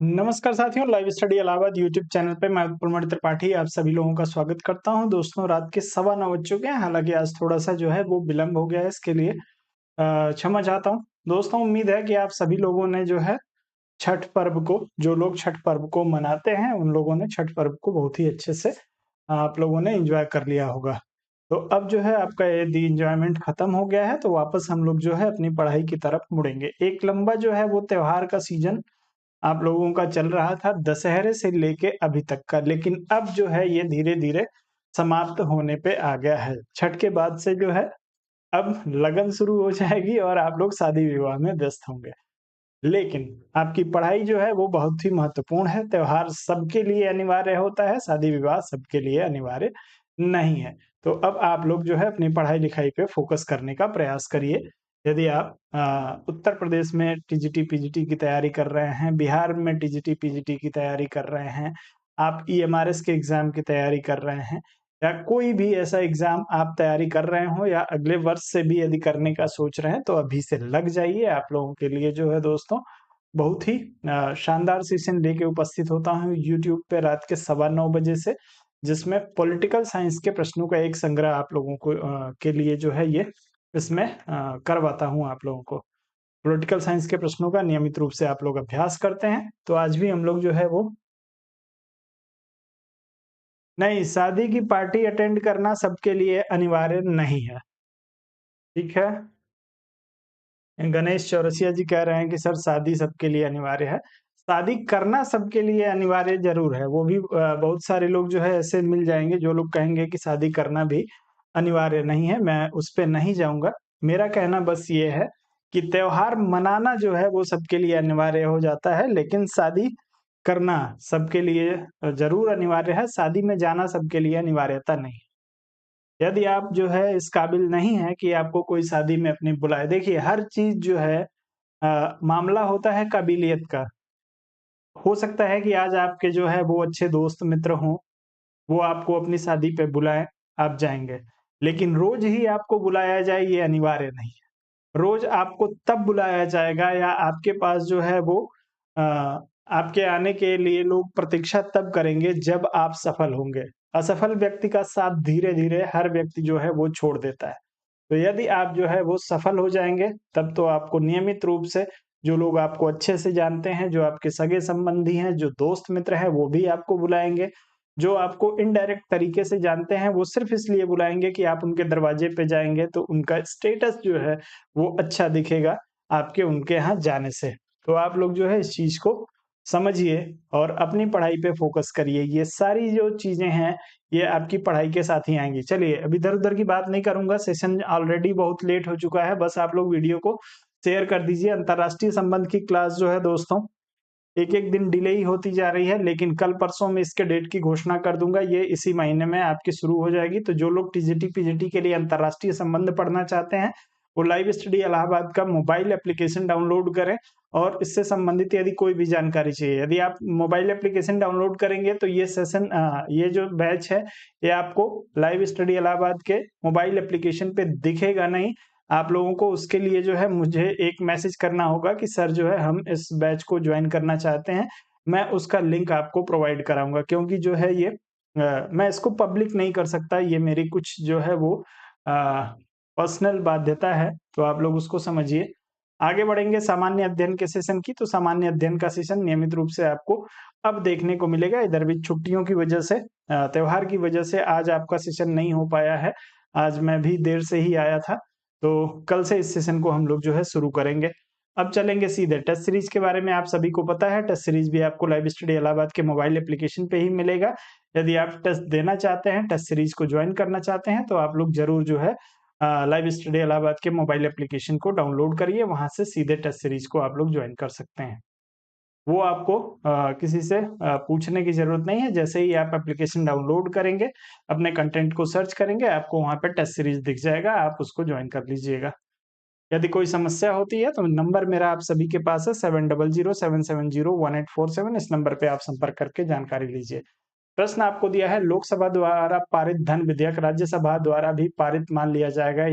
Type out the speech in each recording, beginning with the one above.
नमस्कार साथियों, live study Allahabad YouTube channel पे मैं प्रमोद त्रिपाठी आप सभी लोगों का स्वागत करता हूं। दोस्तों, रात के 9:15 बज चुके हैं। हालांकि आज थोड़ा सा जो है वो विलंब हो गया है, इसके लिए क्षमा चाहता हूं। दोस्तों, उम्मीद है कि आप सभी लोगों ने जो है छठ पर्व को, जो लोग छठ पर्व को मनाते हैं, उन लोगों ने छठ पर्व को बहुत ही अच्छे से आप लोगों ने एंजॉय कर लिया होगा। तो अब जो है आपका यदि एंजॉयमेंट खत्म हो गया है, तो वापस हम लोग जो है अपनी पढ़ाई की तरफ मुड़ेंगे। एक लंबा जो है वो त्योहार का सीजन आप लोगों का चल रहा था दशहरे से लेके अभी तक का, लेकिन अब जो है ये धीरे-धीरे समाप्त होने पे आ गया है। छठ के बाद से जो है अब लगन शुरू हो जाएगी और आप लोग शादी-विवाह में व्यस्त होंगे। लेकिन आपकी पढ़ाई जो है वो बहुत ही महत्वपूर्ण है। त्योहार सबके लिए अनिवार्य होता है, शादी-विवाह सबके लिए अनिवार्य नहीं है। तो अब आप लोग जो है अपनी पढ़ाई-लिखाई पे फ़ोकस करने का प्रयास करिए। यदि आप उत्तर प्रदेश में टीजीटी, पीजीटी की तैयारी कर रहे हैं, बिहार में टीजीटी, पीजीटी की तैयारी कर रहे हैं, आप ईएमआरएस के एग्ज़ाम की तैयारी कर रहे हैं या कोई भी ऐसा एग्ज़ाम आप तैयारी कर रहे हो या अगले वर्ष से भी यदि करने का सोच रहे हैं, तो अभी से लग जाइए। आप लोगों के लिए जो है दोस्तों बहुत ही शानदार सेशन लेके उपस्थित होता हूँ यूट्यूब पे रात के 9:15 बजे से, जिसमें पॉलिटिकल साइंस के प्रश्नों का एक संग्रह आप लोगों को के लिए जो है ये इसमें करवाता हूँ आप लोगों को। पॉलिटिकल साइंस के प्रश्नों का नियमित रूप से आप लोग अभ्यास करते हैं, तो आज भी हम लोग जो है वो नहीं, शादी की पार्टी अटेंड करना सबके लिए अनिवार्य नहीं है, ठीक है? गणेश चौरसिया जी कह रहे हैं कि सर शादी सबके लिए अनिवार्य है। शादी करना सबके लिए अनिवार्य ज़रूर है। वो भी बहुत सारे लोग जो है ऐसे मिल जाएँगे जो लोग कहेंगे कि शादी करना भी अनिवार्य नहीं है, मैं उस पे नहीं जाऊँगा। मेरा कहना बस ये है कि त्योहार मनाना जो है वो सबके लिए अनिवार्य हो जाता है, लेकिन शादी करना सबके लिए ज़रूर अनिवार्य है। शादी में जाना सबके लिए अनिवार्यता नहीं। यदि आप जो है इस काबिल नहीं हैं कि आपको कोई शादी में अपनी बुलाए, देखिए हर चीज़ जो है मामला होता है काबिलियत का। हो सकता है कि आज आपके जो है वो अच्छे दोस्त मित्र हों, वो आपको अपनी शादी पे बुलाएँ, आप जाएँगे। लेकिन रोज़ ही आपको बुलाया जाए ये अनिवार्य नहीं है। रोज़ आपको तब बुलाया जाएगा या आपके पास जो है वो अ, आपके आने के लिए लोग प्रतीक्षा तब करेंगे जब आप सफल होंगे। असफल व्यक्ति का साथ धीरे-धीरे हर व्यक्ति जो है वो छोड़ देता है। तो यदि आप जो है वो सफल हो जाएँगे, तब तो आपको नियमित रूप से जो लोग आपको अच्छे से जानते हैं, जो आपके सगे-संबंधी हैं, जो दोस्त मित्र हैं, वो भी आपको बुलाएँगे। जो आपको इनडायरेक्ट तरीके से जानते हैं, वो सिर्फ़ इसलिए बुलाएँगे कि आप उनके दरवाजे पे जाएँगे, तो उनका स्टेटस जो है, वो अच्छा दिखेगा आपके उनके यहाँ जाने से। तो आप लोग जो है इस चीज़ को समझिए और अपनी पढ़ाई पे फ़ोकस करिए। ये सारी जो चीज़ें हैं, ये आपकी पढ़ाई के साथ ही आएँगी। चलिए, अब इधर-उधर की बात नहीं करूँगा, सेशन ऑलरेडी बहुत लेट हो चुका है, बस आप लोग वीडियो को शेयर कर दीजिए। अंतर्राष्ट्रीय संबंध की क्लास जो है दोस्तों, एक-एक दिन डिले ही होती जा रही है, लेकिन कल-परसों में इसके डेट की घोषणा कर दूँगा। ये इसी महीने में आपकी शुरू हो जाएगी, तो जो लोग टीजीटी, पीजीटी के लिए अंतर्राष्ट्रीय संबंध पढ़ना चाहते हैं, वो लाइव स्टडी इलाहाबाद का मोबाइल एप्लीकेशन डाउनलोड करें और इससे संबंधित यदि कोई भी जानकारी चाहिए, यदि आप मोबाइल एप्लीकेशन डाउनलोड करेंगे, तो ये सेशन ये जो बैच है, ये आपको लाइव स्टडी इलाहाबाद के मोबाइल एप्लीकेशन पे दिखेगा नहीं। आप लोगों को उसके लिए जो है मुझे एक मैसेज करना होगा कि सर जो है हम इस बैच को जॉइन करना चाहते हैं। मैं उसका लिंक आपको प्रोवाइड कराऊँगा, क्योंकि जो है ये मैं इसको पब्लिक नहीं कर सकता, ये मेरी कुछ जो है वो पर्सनल बाध्यता है, तो आप लोग उसको समझिए। आगे बढ़ेंगे सामान्य अध्ययन के सेशन की, तो सामान्य अध्ययन का सेशन नियमित रूप से आपको अब देखने को मिलेगा। इधर भी छुट्टियों की वजह से त्योहार की वजह से आज आपका सेशन नहीं हो पाया है। आज मैं भी देर से ही आया था। तो कल से इस सेशन को हम लोग जो है शुरू करेंगे। अब चलेंगे सीधे टेस्ट सीरीज़ के बारे में आप सभी को पता है, टेस्ट सीरीज़ भी आपको लाइव स्टडी इलाहाबाद के मोबाइल एप्लीकेशन पे ही मिलेगा। यदि आप टेस्ट देना चाहते हैं, टेस्ट सीरीज़ को जॉइन करना चाहते हैं, तो आप लोग ज़रूर जो है लाइव स्टडी इलाहाबाद के मोबाइल एप्लीकेशन को डाउनलोड करिए, वहाँ से सीधे टेस्ट सीरीज़ को आप लोग जॉइन कर सकते हैं। वो आपको किसी से पूछने की ज़रूरत नहीं है, जैसे ही आप एप्लीकेशन डाउनलोड करेंगे, अपने कंटेंट को सर्च करेंगे, आपको वहाँ पे टेस्ट सीरीज़ दिख जाएगा, आप उसको जॉइन कर लीजिएगा। यदि कोई समस्या होती है, तो नंबर मेरा आप सभी के पास है 7007701847 इस नंबर पे आप संपर्क करके जानकारी लीजिए। प्रश्न आपको दिया है, लोकसभा द्वारा पारित धन विधेयक राज्यसभा द्वारा भी पारित मान लिया जाएगा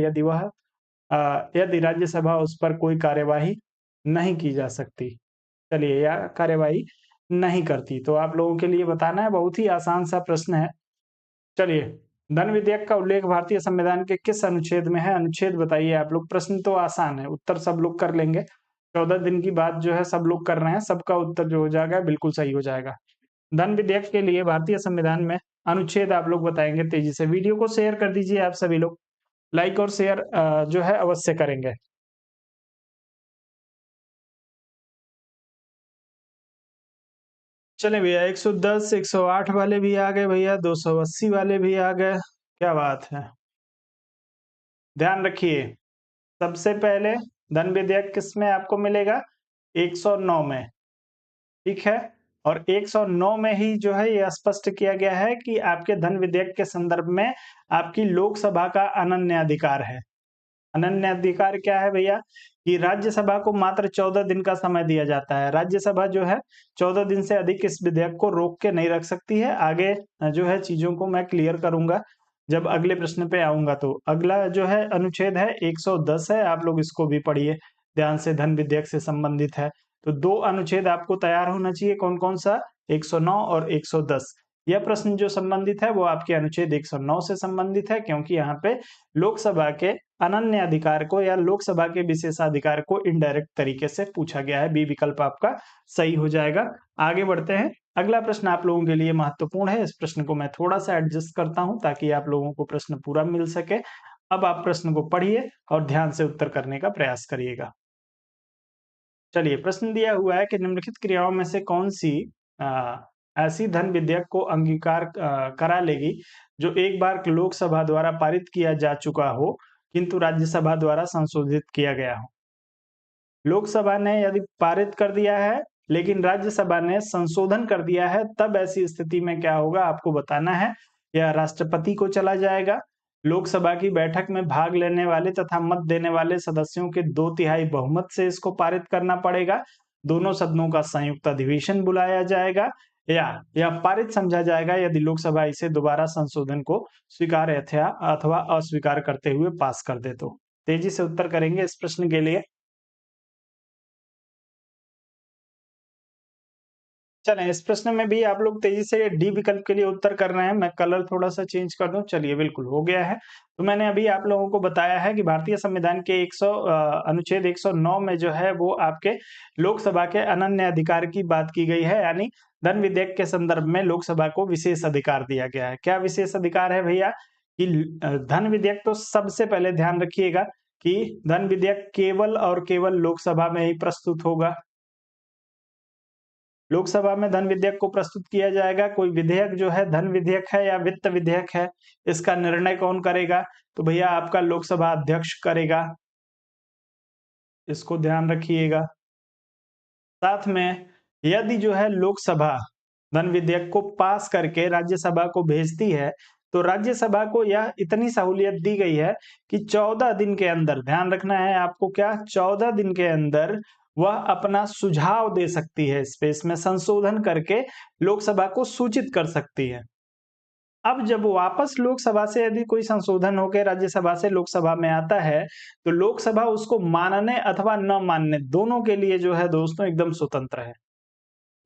यदि राज्यसभा उस पर कोई कार्यवाही नहीं की जा सकती। चलिए, या कार्यवाही नहीं करती। तो आप लोगों के लिए बताना है, बहुत ही आसान सा प्रश्न है। चलिए, धन विधेयक का उल्लेख भारतीय संविधान के किस अनुच्छेद में है? अनुच्छेद बताइए आप लोग। प्रश्न तो आसान है, उत्तर सब लोग कर लेंगे। 14 दिन की बात जो है सब लोग कर रहे हैं, सबका उत्तर जो हो जाएगा बिल्कुल सही हो जाएगा। धन विधेयक के लिए भारतीय संविधान में अनुच्छेद आप लोग बताएँगे तेज़ी से। वीडियो को शेयर कर दीजिए आप सभी लोग। लाइक और शेयर जो है अवश्य करेंगे। चलें भैया, 110, 108 वाले भी आ गए भैया, 280 वाले भी आ गए। क्या बात है! ध्यान रखिए, सबसे पहले धन विधेयक किसमें आपको मिलेगा? 109 में, ठीक है? और 109 में ही जो है ये स्पष्ट किया गया है कि आपके धन विधेयक के संदर्भ में आपकी लोकसभा का अनन्य अधिकार है। अनन्य अधिकार क्या है भैया? कि राज्यसभा को मात्र 14 दिन का समय दिया जाता है। राज्यसभा जो है 14 दिन से अधिक इस विधेयक को रोक के नहीं रख सकती है। आगे जो है चीज़ों को मैं क्लियर करूँगा, जब अगले प्रश्न पे आऊँगा तो। अगला जो है अनुच्छेद है 110 है, आप लोग इसको भी पढ़िए, ध्यान से धन विधेयक से संबंधित है। तो 2 अनुच्छेद आपको तैयार होना चाहिए, कौन-कौन सा? 109 और 110। यह प्रश्न जो संबंधित है वो आपके अनुच्छेद 109 से संबंधित है, क्योंकि यहाँ पे लोकसभा के अनन्य अधिकार को या लोकसभा के विशेषाधिकार को इनडायरेक्ट तरीके से पूछा गया है। बी विकल्प आपका सही हो जाएगा। आगे बढ़ते हैं। अगला प्रश्न आप लोगों के लिए महत्वपूर्ण है। इस प्रश्न को मैं थोड़ा-सा एडजस्ट करता हूँ ताकि आप लोगों को प्रश्न पूरा मिल सके। अब आप प्रश्न को पढ़िए और ध्यान से उत्तर करने का प्रयास करिएगा। चलिए, प्रश्न दिया हुआ है कि निम्नलिखित क्रियाओं में से कौन-सी ऐसी धन विधेयक को अंगीकार करा लेगी, जो एक बार लोकसभा द्वारा पारित किया जा चुका हो, किंतु राज्यसभा द्वारा संशोधित किया गया हो। लोकसभा ने यदि पारित कर दिया है, लेकिन राज्यसभा ने संशोधन कर दिया है, तब ऐसी स्थिति में क्या होगा आपको बताना है। यह राष्ट्रपति को चला जाएगा, लोकसभा की बैठक में भाग लेने वाले तथा मत देने वाले सदस्यों के 2/3 बहुमत से इसको पारित करना पड़ेगा, दोनों सदनों का संयुक्त अधिवेशन बुलाया जाएगा, या यह पारित समझा जाएगा यदि लोकसभा इसे दोबारा संशोधन को स्वीकार अथवा अथवा अस्वीकार करते हुए पास कर दे तो। तेजी से उत्तर करेंगे इस प्रश्न के लिए। चलें, इस प्रश्न में भी आप लोग तेज़ी से डी विकल्प के लिए उत्तर कर रहे हैं। मैं कलर थोड़ा-सा चेंज कर दूँ। चलिए, बिल्कुल हो गया है। तो मैंने अभी आप लोगों को बताया है कि भारतीय संविधान के अनुच्छेद 109 में जो है वो आपके लोकसभा के अनन्य अधिकार की बात की गई है, यानी धन विधेयक के संदर्भ में लोकसभा को विशेष अधिकार दिया गया है। क्या विशेष अधिकार है भैया? कि धन विधेयक तो सबसे पहले ध्यान रखिएगा कि धन विधेयक केवल और केवल लोकसभा में ही प्रस्तुत होगा। लोकसभा में धन विधेयक को प्रस्तुत किया जाएगा। कोई विधेयक जो है धन विधेयक है या वित्त विधेयक है, इसका निर्णय कौन करेगा? तो भैया आपका लोकसभा अध्यक्ष करेगा। इसको ध्यान रखिएगा। साथ में यदि जो है लोकसभा धन विधेयक को पास करके राज्यसभा को भेजती है, तो राज्यसभा को यह इतनी सहूलियत दी गई है कि 14 दिन के अंदर, ध्यान रखना है आपको, क्या 14 दिन के अंदर वह अपना सुझाव दे सकती है, इस पे इसमें संशोधन करके लोकसभा को सूचित कर सकती है। अब जब वापस लोकसभा से यदि कोई संशोधन होके राज्यसभा से लोकसभा में आता है, तो लोकसभा उसको मानने अथवा न मानने दोनों के लिए जो है दोस्तों एकदम स्वतंत्र है।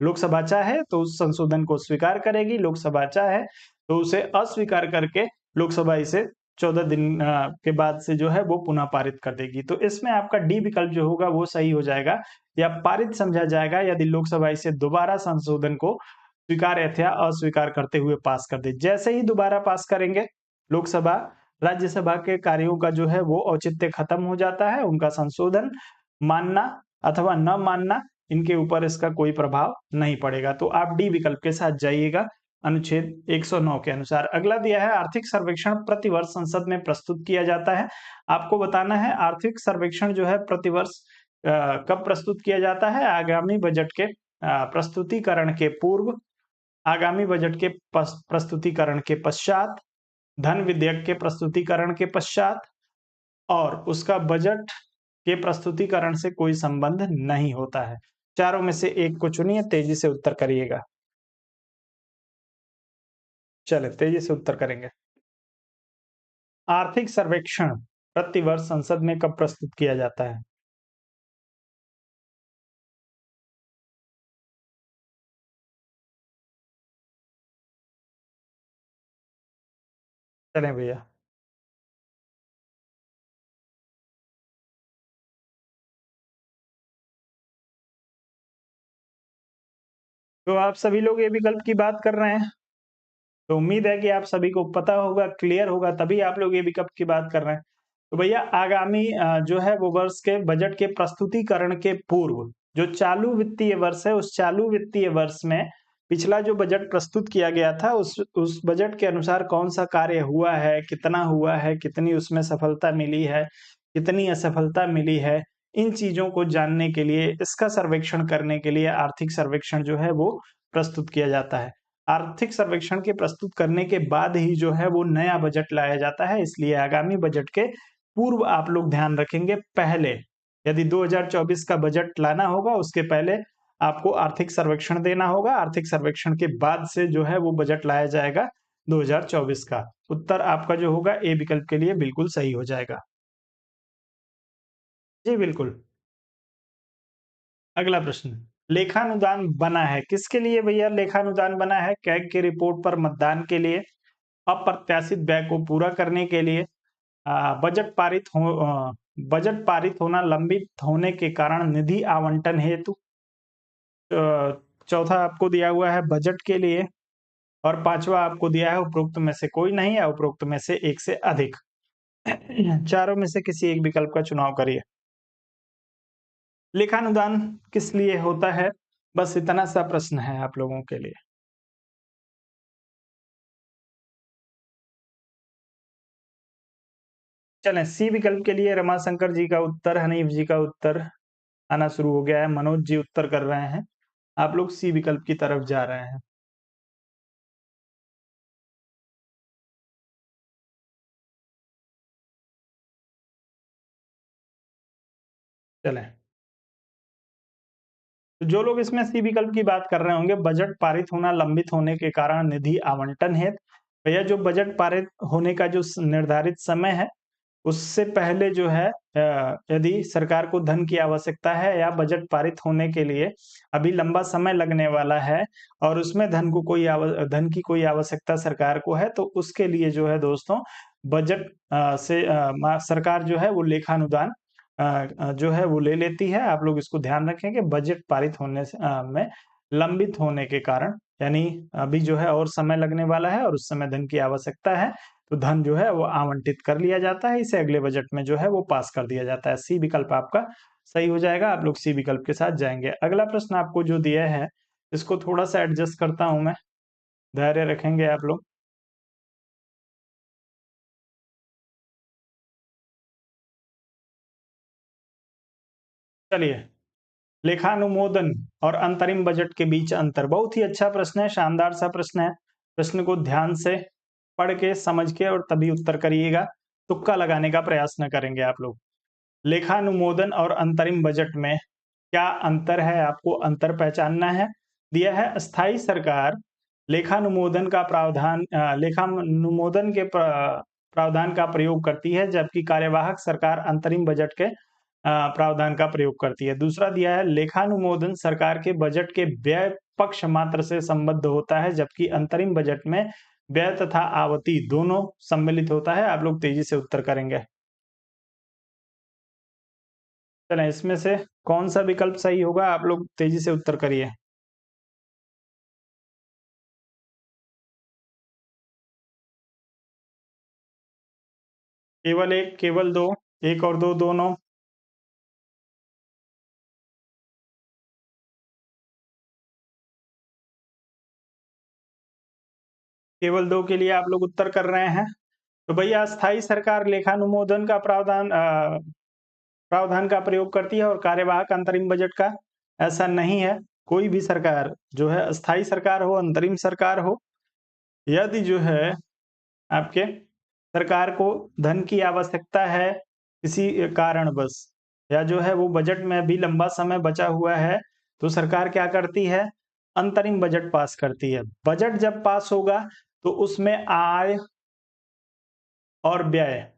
लोकसभा चाहे तो उस संशोधन को स्वीकार करेगी, लोकसभा चाहे तो उसे अस्वीकार करके लोकसभा इसे 14 दिन के बाद से जो है वो पुनः पारित कर देगी। तो इसमें आपका डी विकल्प जो होगा वो सही हो जाएगा, या पारित समझा जाएगा यदि लोकसभा इसे दोबारा संशोधन को स्वीकार अथवा अस्वीकार करते हुए पास कर दे। जैसे ही दोबारा पास करेंगे लोकसभा, राज्यसभा के कार्यों का जो है वो औचित्य खत्म हो जाता है, उनका संशोधन मानना अथवा न मानना, इनके ऊपर इसका कोई प्रभाव नहीं पड़ेगा। तो आप डी विकल्प के साथ जाइएगा अनुच्छेद 109 के अनुसार। अगला दिया है आर्थिक सर्वेक्षण प्रतिवर्ष संसद में प्रस्तुत किया जाता है। आपको बताना है आर्थिक सर्वेक्षण जो है प्रतिवर्ष कब प्रस्तुत किया जाता है? आगामी बजट के प्रस्तुतिकरण के पूर्व, आगामी बजट के प्रस्तुतिकरण के पश्चात, धन विधेयक के प्रस्तुतिकरण के पश्चात, और उसका बजट के प्रस्तुतिकरण से कोई संबंध नहीं होता है। चारों में से एक को चुनिए, तेजी से उत्तर करिएगा। चलें, तेजी से उत्तर करेंगे। आर्थिक सर्वेक्षण प्रतिवर्ष संसद में कब प्रस्तुत किया जाता है? चलें भैया। तो आप सभी लोग ये विकल्प की बात कर रहे हैं? तो उम्मीद है कि आप सभी को पता होगा, क्लियर होगा, तभी आप लोग ये विकल्प की बात कर रहे हैं। तो भैया आगामी जो है वो वर्ष के बजट के प्रस्तुतिकरण के पूर्व जो चालू वित्तीय वर्ष है, उस चालू वित्तीय वर्ष में पिछला जो बजट प्रस्तुत किया गया था, उस बजट के अनुसार कौन-सा कार्य हुआ है, कितनी उसमें सफलता मिली है, कितनी असफलता मिली है, इन चीज़ों को जानने के लिए, इसका सर्वेक्षण करने के लिए आर्थिक सर्वेक्षण जो है वो प्रस्तुत किया जाता है। आर्थिक सर्वेक्षण के प्रस्तुत करने के बाद ही जो है वो नया बजट लाया जाता है, इसलिए आगामी बजट के पूर्व आप लोग ध्यान रखेंगे पहले, यदि 2024 का बजट लाना होगा उसके पहले आपको आर्थिक सर्वेक्षण देना होगा, आर्थिक सर्वेक्षण के बाद से जो है वो बजट लाया जाएगा 2024 का। उत्तर आपका जो होगा ए विकल्प के लिए बिल्कुल सही हो जाएगा। जी, बिल्कुल। अगला प्रश्न, लेखानुदान बना है, किसके लिए भैया लेखानुदान बना है? कैग की रिपोर्ट पर मतदान के लिए, अप्रत्याशित व्यय को पूरा करने के लिए, बजट पारित होना लंबित होने के कारण निधि आवंटन हेतु, अ, चौथा आपको दिया हुआ है बजट के लिए और पांचवा आपको दिया है उपरोक्त में से कोई नहीं या उपरोक्त में से एक से अधिक। चारों में से किसी एक विकल्प का चुनाव करिए। लेखानुदान किस लिए होता है? बस इतना सा प्रश्न है आप लोगों के लिए। चलें, सी विकल्प के लिए रमाशंकर जी का उत्तर, हनीफ जी का उत्तर आना शुरू हो गया है। मनोज जी उत्तर कर रहे हैं। आप लोग सी विकल्प की तरफ जा रहे हैं। चलें, तो जो लोग इसमें सी विकल्प की बात कर रहे होंगे, बजट पारित होना लंबित होने के कारण निधि आवंटन हेतु, भैया जो बजट पारित होने का जो निर्धारित समय है, उससे पहले जो है यदि सरकार को धन की आवश्यकता है या बजट पारित होने के लिए अभी लंबा समय लगने वाला है और उसमें धन की कोई आवश्यकता सरकार को है, तो उसके लिए जो है दोस्तों बजट सरकार जो है वो लेखानुदान जो है वो ले लेती है। आप लोग इसको ध्यान रखें कि बजट पारित होने में लंबित होने के कारण, यानी अभी जो है और समय लगने वाला है और उस समय धन की आवश्यकता है, तो धन जो है वो आवंटित कर लिया जाता है, इसे अगले बजट में जो है वो पास कर दिया जाता है। सी विकल्प आपका सही हो जाएगा, आप लोग सी विकल्प के साथ जाएँगे। अगला प्रश्न आपको जो दिया है, इसको थोड़ा-सा एडजस्ट करता हूँ मैं, धैर्य रखेंगे आप लोग। चलिए, लेखानुमोदन और अंतरिम बजट के बीच अंतर, बहुत ही अच्छा प्रश्न है, शानदार सा प्रश्न है। प्रश्न को ध्यान से पढ़ के, समझ के और तभी उत्तर करिएगा। तुक्का लगाने का प्रयास न करेंगे आप लोग। लेखानुमोदन और अंतरिम बजट में क्या अंतर है, आपको अंतर पहचानना है। दिया है अस्थायी सरकार लेखानुमोदन के प्रावधान का प्रयोग करती है, जबकि कार्यवाहक सरकार अंतरिम बजट के प्रावधान का प्रयोग करती है। दूसरा दिया है लेखानुमोदन सरकार के बजट के व्यय पक्ष मात्र से संबद्ध होता है, जबकि अंतरिम बजट में व्यय तथा आवती दोनों सम्मिलित होता है। आप लोग तेजी से उत्तर करेंगे। चलें, इसमें से कौन-सा विकल्प सही होगा, आप लोग तेज़ी से उत्तर करिए। केवल 1, केवल 2, 1 और 2 दोनों, केवल 2 के लिए आप लोग उत्तर कर रहे हैं। तो भैया अस्थायी सरकार लेखानुमोदन का प्रावधान का प्रयोग करती है और कार्यवाहक अंतरिम बजट का ऐसा नहीं है। कोई भी सरकार जो है अस्थायी सरकार हो, अंतरिम सरकार हो, यदि जो है आपके सरकार को धन की आवश्यकता है किसी कारणवश या जो है वो बजट में अभी लंबा समय बचा हुआ है, तो सरकार क्या करती है? अंतरिम बजट पास करती है। बजट जब पास होगा तो उसमें आय और व्यय,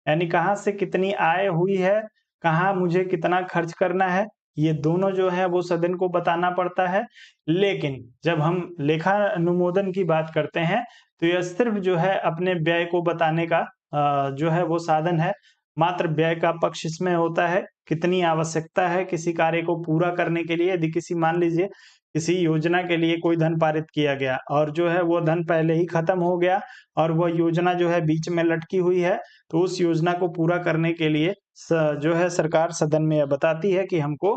यानी कहाँ से कितनी आय हुई है, कहाँ मुझे कितना खर्च करना है, ये दोनों जो है वो सदन को बताना पड़ता है। लेकिन जब हम लेखा अनुमोदन की बात करते हैं, तो यह सिर्फ जो है अपने व्यय को बताने का जो है वो साधन है। मात्र व्यय का पक्ष इसमें होता है, कितनी आवश्यकता है किसी कार्य को पूरा करने के लिए। यदि किसी मान लीजिए किसी योजना के लिए कोई धन पारित किया गया और जो है वो धन पहले ही खत्म हो गया और वह योजना जो है बीच में लटकी हुई है, तो उस योजना को पूरा करने के लिए जो है सरकार सदन में यह बताती है कि हमको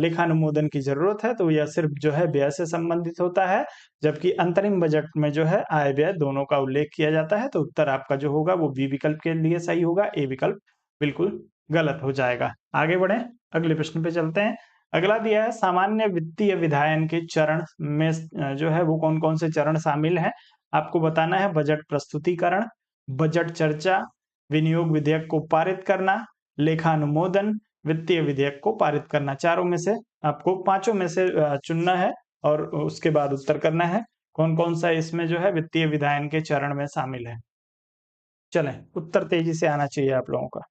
लेखानुमोदन की जरूरत है, तो यह सिर्फ जो है व्यय से संबंधित होता है। जबकि अंतरिम बजट में जो है आय व्यय दोनों का उल्लेख किया जाता है। तो उत्तर आपका जो होगा वो बी विकल्प के लिए सही होगा, ए विकल्प बिल्कुल गलत हो जाएगा। आगे बढ़े, अगले प्रश्न पे चलते हैं। अगला दिया है सामान्य वित्तीय विधायन के चरण में जो है वो कौन-कौन से चरण शामिल हैं? आपको बताना है बजट प्रस्तुतिकरण, बजट चर्चा, विनियोग विधेयक को पारित करना, लेखा अनुमोदन, वित्तीय विधेयक को पारित करना। चारों में से आपको पाँचों में से चुनना है और उसके बाद उत्तर करना है कौन-कौन सा इसमें जो है वित्तीय विधायन के चरण में शामिल है। चलें, उत्तर तेजी से आना चाहिए आप लोगों का।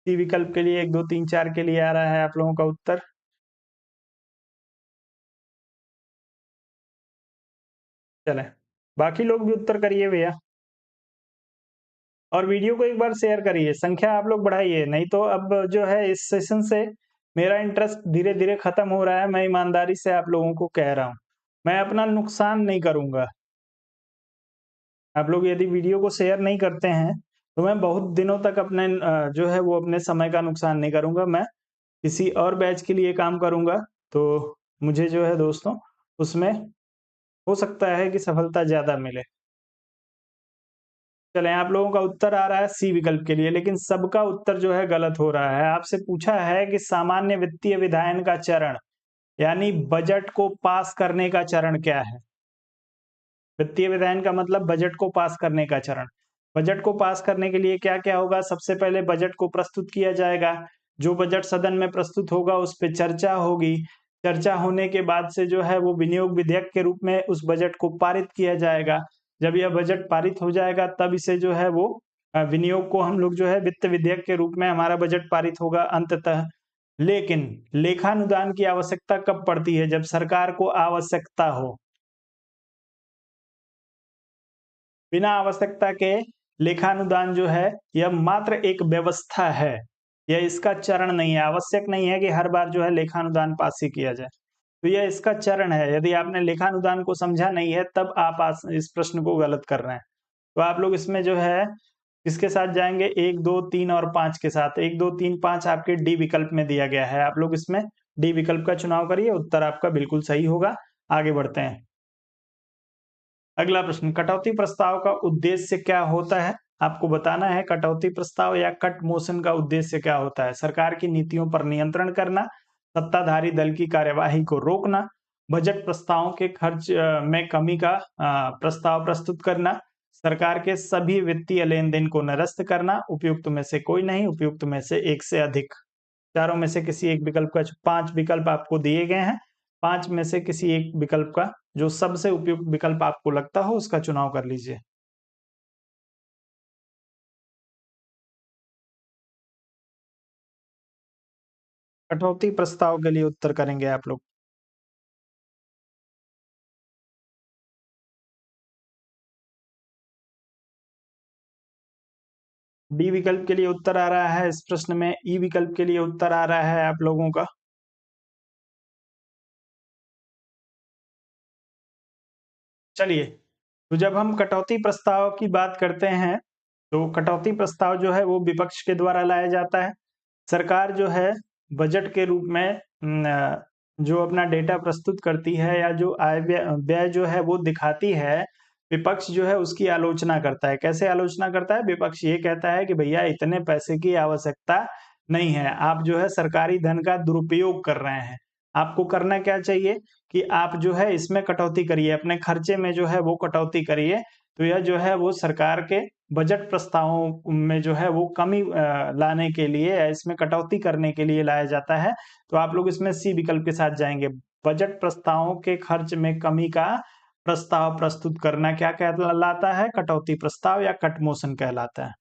सी विकल्प के लिए 1, 2, 3, 4 के लिए आ रहा है आप लोगों का उत्तर। चलें, बाकी लोग भी उत्तर करिए भैया और वीडियो को एक बार शेयर करिए, संख्या आप लोग बढ़ाइए, नहीं तो अब जो है इस सेशन से मेरा इंटरेस्ट धीरे-धीरे खत्म हो रहा है। मैं ईमानदारी से आप लोगों को कह रहा हूँ। मैं अपना नुकसान नहीं करूँगा। आप लोग यदि वीडियो को शेयर नहीं करते हैं, तो मैं बहुत दिनों तक अपने जो है वो अपने समय का नुकसान नहीं करूँगा। मैं किसी और बैच के लिए काम करूँगा, तो मुझे जो है दोस्तों उसमें हो सकता है कि सफलता ज़्यादा मिले। चलें, आप लोगों का उत्तर आ रहा है सी विकल्प के लिए, लेकिन सबका उत्तर जो है गलत हो रहा है। आपसे पूछा है कि सामान्य वित्तीय विधायन का चरण, यानी बजट को पास करने का चरण क्या है? वित्तीय विधायन का मतलब बजट को पास करने का चरण। बजट को पास करने के लिए क्या-क्या होगा? सबसे पहले बजट को प्रस्तुत किया जाएगा। जो बजट सदन में प्रस्तुत होगा उस पे चर्चा होगी। चर्चा होने के बाद से जो है वो विनियोग विधेयक के रूप में उस बजट को पारित किया जाएगा। जब यह बजट पारित हो जाएगा तब इसे जो है वो विनियोग को हम लोग जो है वित्त विधेयक के रूप में हमारा बजट पारित होगा अंततः। लेकिन लेखानुदान की आवश्यकता कब पड़ती है? जब सरकार को आवश्यकता हो। बिना आवश्यकता के लेखानुदान जो है यह मात्र एक व्यवस्था है। यह इसका चरण नहीं है, आवश्यक नहीं है कि हर बार जो है लेखानुदान पास ही किया जाए। तो यह इसका चरण है। यदि आपने लेखानुदान को समझा नहीं है तब आप आस इस प्रश्न को गलत कर रहे हैं। तो आप लोग इसमें जो है किसके साथ जाएँगे? 1, 2, 3 और 5 के साथ। 1, 2, 3, 5 आपके डी विकल्प में दिया गया है। आप लोग इसमें डी विकल्प का चुनाव करिए, उत्तर आपका बिल्कुल सही होगा। आगे बढ़ते हैं। अगला प्रश्न, कटौती प्रस्ताव का उद्देश्य क्या होता है? आपको बताना है कटौती प्रस्ताव या कट मोशन का उद्देश्य क्या होता है? सरकार की नीतियों पर नियंत्रण करना, सत्ताधारी दल की कार्यवाही को रोकना, बजट प्रस्तावों के खर्च में कमी का प्रस्ताव प्रस्तुत करना, सरकार के सभी वित्तीय लेन-देन को निरस्त करना, उपयुक्त में से कोई नहीं, उपयुक्त में से एक से अधिक। चारों में से किसी एक विकल्प का 5 विकल्प आपको दिए गए हैं। 5 में से किसी एक विकल्प का जो सबसे उपयुक्त विकल्प आपको लगता हो उसका चुनाव कर लीजिए। कटौती प्रस्ताव के लिए उत्तर करेंगे आप लोग। डी विकल्प के लिए उत्तर आ रहा है इस प्रश्न में, ई विकल्प के लिए उत्तर आ रहा है आप लोगों का। चलिए, तो जब हम कटौती प्रस्ताव की बात करते हैं, तो कटौती प्रस्ताव जो है वो विपक्ष के द्वारा लाया जाता है। सरकार जो है बजट के रूप में जो अपना डेटा प्रस्तुत करती है या जो आय व्यय व्यय जो है वो दिखाती है, विपक्ष जो है उसकी आलोचना करता है। कैसे आलोचना करता है? विपक्ष ये कहता है कि भैया इतने पैसे की आवश्यकता नहीं है, आप जो है सरकारी धन का दुरुपयोग कर रहे हैं। आपको करना क्या चाहिए कि आप जो है इसमें कटौती करिए, अपने खर्चे में जो है वो कटौती करिए। तो यह जो है वो सरकार के बजट प्रस्तावों में जो है वो कमी लाने के लिए या इसमें कटौती करने के लिए लाया जाता है। तो आप लोग इसमें सी विकल्प के साथ जाएँगे। बजट प्रस्तावों के खर्च में कमी का प्रस्ताव प्रस्तुत करना क्या कहलाता है? कटौती प्रस्ताव या कट मोशन कहलाता है।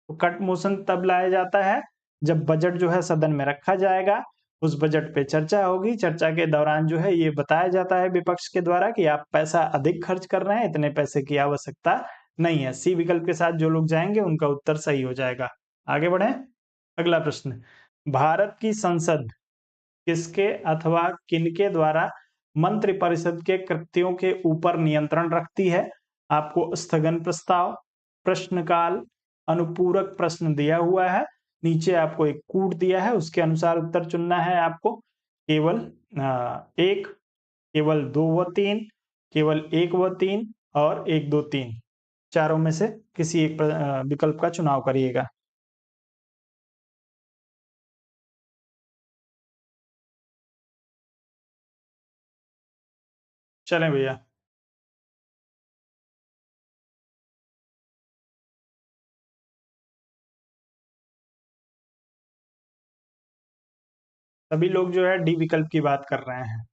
तो कट मोशन तब लाया जाता है जब बजट जो है सदन में रखा जाएगा, उस बजट पे चर्चा होगी, चर्चा के दौरान जो है ये बताया जाता है विपक्ष के द्वारा कि आप पैसा अधिक खर्च कर रहे हैं, इतने पैसे की आवश्यकता नहीं है। सी विकल्प के साथ जो लोग जाएंगे उनका उत्तर सही हो जाएगा। आगे बढ़ें। अगला प्रश्न, भारत की संसद किसके अथवा किनके द्वारा मंत्रिपरिषद के कृत्यों के ऊपर नियंत्रण रखती है? आपको स्थगन प्रस्ताव, प्रश्नकाल, अनुपूरक प्रश्न दिया हुआ है। नीचे आपको एक कूट दिया है, उसके अनुसार उत्तर चुनना है आपको। केवल एक, केवल 2 व 3, केवल 1 व 3 और 1, 2, 3 चारों में से किसी एक विकल्प का चुनाव करिएगा। चलें भैया। सभी लोग जो है डी विकल्प की बात कर रहे हैं।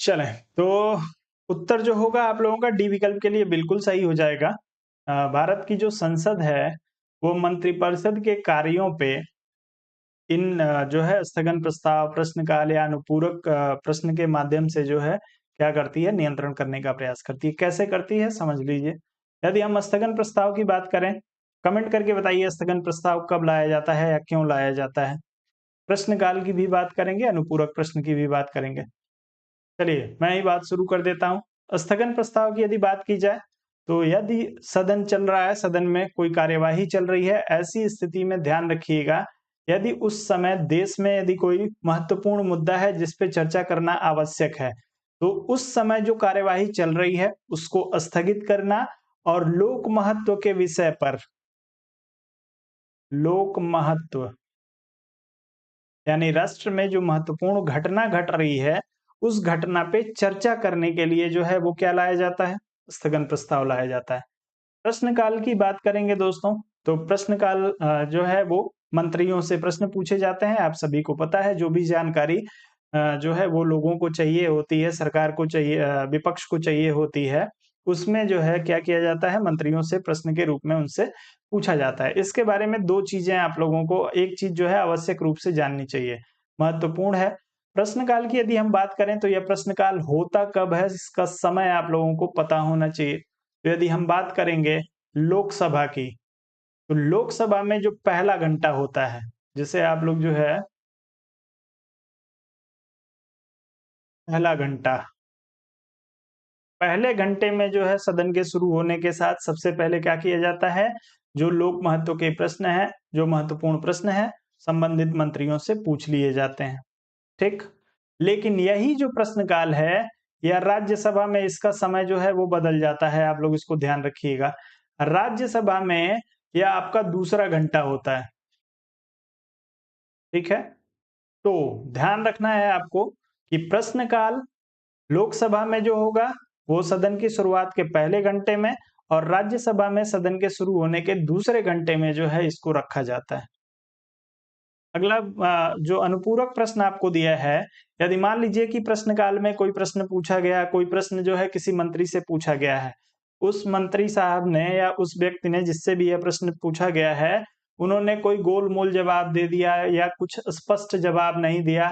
चलें, तो उत्तर जो होगा आप लोगों का डी विकल्प के लिए बिल्कुल सही हो जाएगा। भारत की जो संसद है, वो मंत्रिपरिषद के कार्यों पे इन जो है स्थगन प्रस्ताव, प्रश्नकाल या अनुपूरक प्रश्न के माध्यम से जो है क्या करती है? नियंत्रण करने का प्रयास करती है। कैसे करती है? समझ लीजिए। यदि हम स्थगन प्रस्ताव की बात करें, कमेंट करके बताइए स्थगन प्रस्ताव कब लाया जाता है या क्यों लाया जाता है? प्रश्नकाल की भी बात करेंगे, अनुपूरक प्रश्न की भी बात करेंगे। चलिए, मैं ही बात शुरू कर देता हूँ। स्थगन प्रस्ताव की यदि बात की जाए, तो यदि सदन चल रहा है, सदन में कोई कार्यवाही चल रही है, ऐसी स्थिति में ध्यान रखिएगा, यदि उस समय देश में यदि कोई महत्वपूर्ण मुद्दा है जिस पे चर्चा करना आवश्यक है, तो उस समय जो कार्यवाही चल रही है, उसको स्थगित करना और लोक महत्व के विषय पर लोक महत्व यानी राष्ट्र में जो महत्वपूर्ण घटना घट रही है, उस घटना पे चर्चा करने के लिए जो है वो क्या लाया जाता है? स्थगन प्रस्ताव लाया जाता है। प्रश्नकाल की बात करेंगे दोस्तों, तो प्रश्नकाल जो है वो मंत्रियों से प्रश्न पूछे जाते हैं। आप सभी को पता है जो भी जानकारी जो है वो लोगों को चाहिए होती है, सरकार को चाहिए, विपक्ष को चाहिए होती है, उसमें जो है क्या किया जाता है? मंत्रियों से प्रश्न के रूप में उनसे पूछा जाता है। इसके बारे में 2 चीज़ें आप लोगों को एक चीज़ जो है आवश्यक रूप से जाननी चाहिए, महत्वपूर्ण है। प्रश्नकाल की यदि हम बात करें तो यह प्रश्नकाल होता कब है, इसका समय आप लोगों को पता होना चाहिए। तो यदि हम बात करेंगे लोकसभा की, तो लोकसभा में जो पहला घंटा होता है, जिसे आप लोग जो है पहला घंटा, पहले घंटे में जो है सदन के शुरू होने के साथ सबसे पहले क्या किया जाता है? जो लोक महत्व के प्रश्न हैं, जो महत्वपूर्ण प्रश्न हैं, संबंधित मंत्रियों से पूछ लिए जाते हैं, ठीक? लेकिन यही जो प्रश्नकाल है, या राज्यसभा में इसका समय जो है वो बदल जाता है, आप लोग इसको ध्यान रखिएगा। राज्यसभा में यह आपका दूसरा घंटा होता है, ठीक है? तो ध्यान रखना है आपको कि प्रश्नकाल लोकसभा में जो होगा, वो सदन की शुरुआत के पहले घंटे में और राज्यसभा में सदन के शुरू होने के दूसरे घंटे में जो है इसको रखा जाता है। अगला जो अनुपूरक प्रश्न आपको दिया है, यदि मान लीजिए कि प्रश्नकाल में कोई प्रश्न पूछा गया, कोई प्रश्न जो है किसी मंत्री से पूछा गया है। उस मंत्री साहब ने या उस व्यक्ति ने जिससे भी यह प्रश्न पूछा गया है, उन्होंने कोई गोल-मोल जवाब दे दिया या कुछ स्पष्ट जवाब नहीं दिया।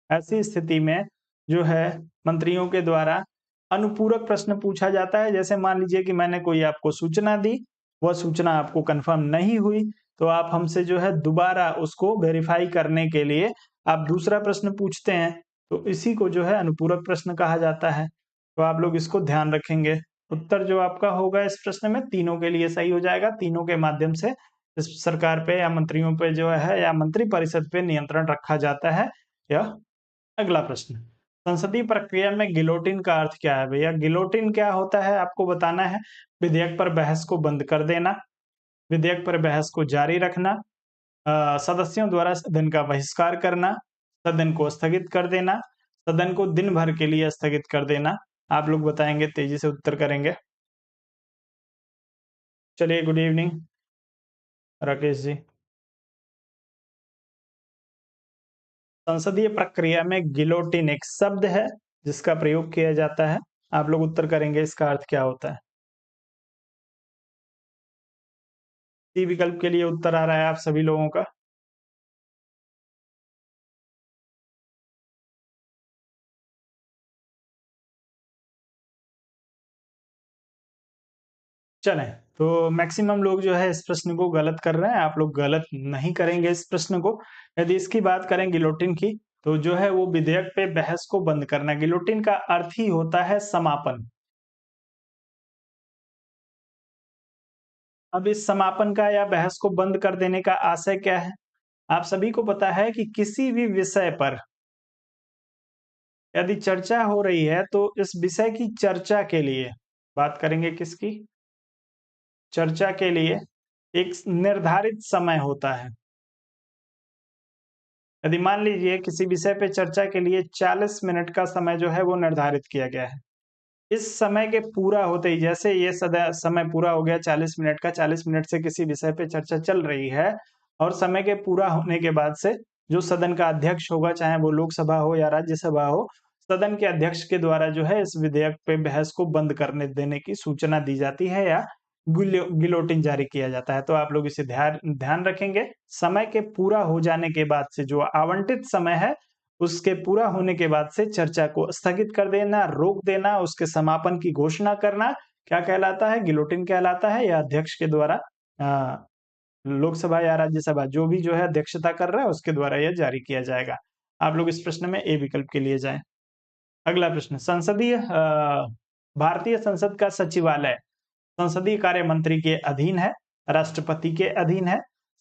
ऐसी स्थिति में जो है मंत्रियों के द्वारा अनुपूरक प्रश्न पूछा जाता है। जैसे मान लीजिए कि मैंने कोई आपको सूचना दी, वह सूचना आपको कन्फर्म नहीं हुई, तो आप हमसे जो है दोबारा उसको वेरीफ़ाई करने के लिए आप दूसरा प्रश्न पूछते हैं, तो इसी को जो है अनुपूरक प्रश्न कहा जाता है। तो आप लोग इसको ध्यान रखेंगे। उत्तर जो आपका होगा इस प्रश्न में तीनों के लिए सही हो जाएगा, तीनों के माध्यम से इस सरकार पे या मंत्रियों पे जो है या मंत्रिपरिषद पे नियंत्रण रखा जाता है। यह अगला प्रश्न, संसदीय प्रक्रिया में गिलोटिन का अर्थ क्या है भैया? गिलोटिन क्या होता है आपको बताना है। विधेयक पर बहस को बंद कर देना, विधेयक पर बहस को जारी रखना, सदस्यों द्वारा सदन का बहिष्कार करना, सदन को स्थगित कर देना, सदन को दिन भर के लिए स्थगित कर देना। आप लोग बताएंगे, तेजी से उत्तर करेंगे। चलिए, गुड इवनिंग राकेश जी। संसदीय प्रक्रिया में गिलोटिन एक शब्द है जिसका प्रयोग किया जाता है। आप लोग उत्तर करेंगे इसका अर्थ क्या होता है। सी विकल्प के लिए उत्तर आ रहा है आप सभी लोगों का। चलें, तो मैक्सिमम लोग जो है इस प्रश्न को गलत कर रहे हैं, आप लोग गलत नहीं करेंगे इस प्रश्न को। यदि इसकी बात करें गिलोटिन की, तो जो है वो विधेयक पे बहस को बंद करना। गिलोटिन का अर्थ ही होता है समापन। अब इस समापन का या बहस को बंद कर देने का आशय क्या है? आप सभी को पता है कि किसी भी विषय पर यदि चर्चा हो रही है, तो इस विषय की चर्चा के लिए बात करेंगे किसकी? चर्चा के लिए एक निर्धारित समय होता है। यदि मान लीजिए किसी विषय पे चर्चा के लिए 40 मिनट का समय जो है वो निर्धारित किया गया है। इस समय के पूरा होते ही जैसे ये सदा समय पूरा हो गया 40 मिनट का, 40 मिनट से किसी विषय पे चर्चा चल रही है और समय के पूरा होने के बाद से जो सदन का अध्यक्ष होगा, चाहे वो लोकसभा हो या राज्यसभा हो, सदन के अध्यक्ष के द्वारा जो है इस विधेयक पे बहस को बंद करने देने की सूचना दी जाती है या गिलोटिन जारी किया जाता है। तो आप लोग इसे ध्यान ध्यान रखेंगे। समय के पूरा हो जाने के बाद से जो आवंटित समय है, उसके पूरा होने के बाद से चर्चा को स्थगित कर देना, रोक देना, उसके समापन की घोषणा करना, क्या कहलाता है? गिलोटिन कहलाता है या अध्यक्ष के द्वारा लोकसभा या राज्यसभा जो भी जो है अध्यक्षता कर रहा है उसके द्वारा यह जारी किया जाएगा। आप लोग इस प्रश्न में ए विकल्प के लिए जाएँ। अगला प्रश्न भारतीय संसद का सचिवालय संसदीय कार्य मंत्री के अधीन है, राष्ट्रपति के अधीन है,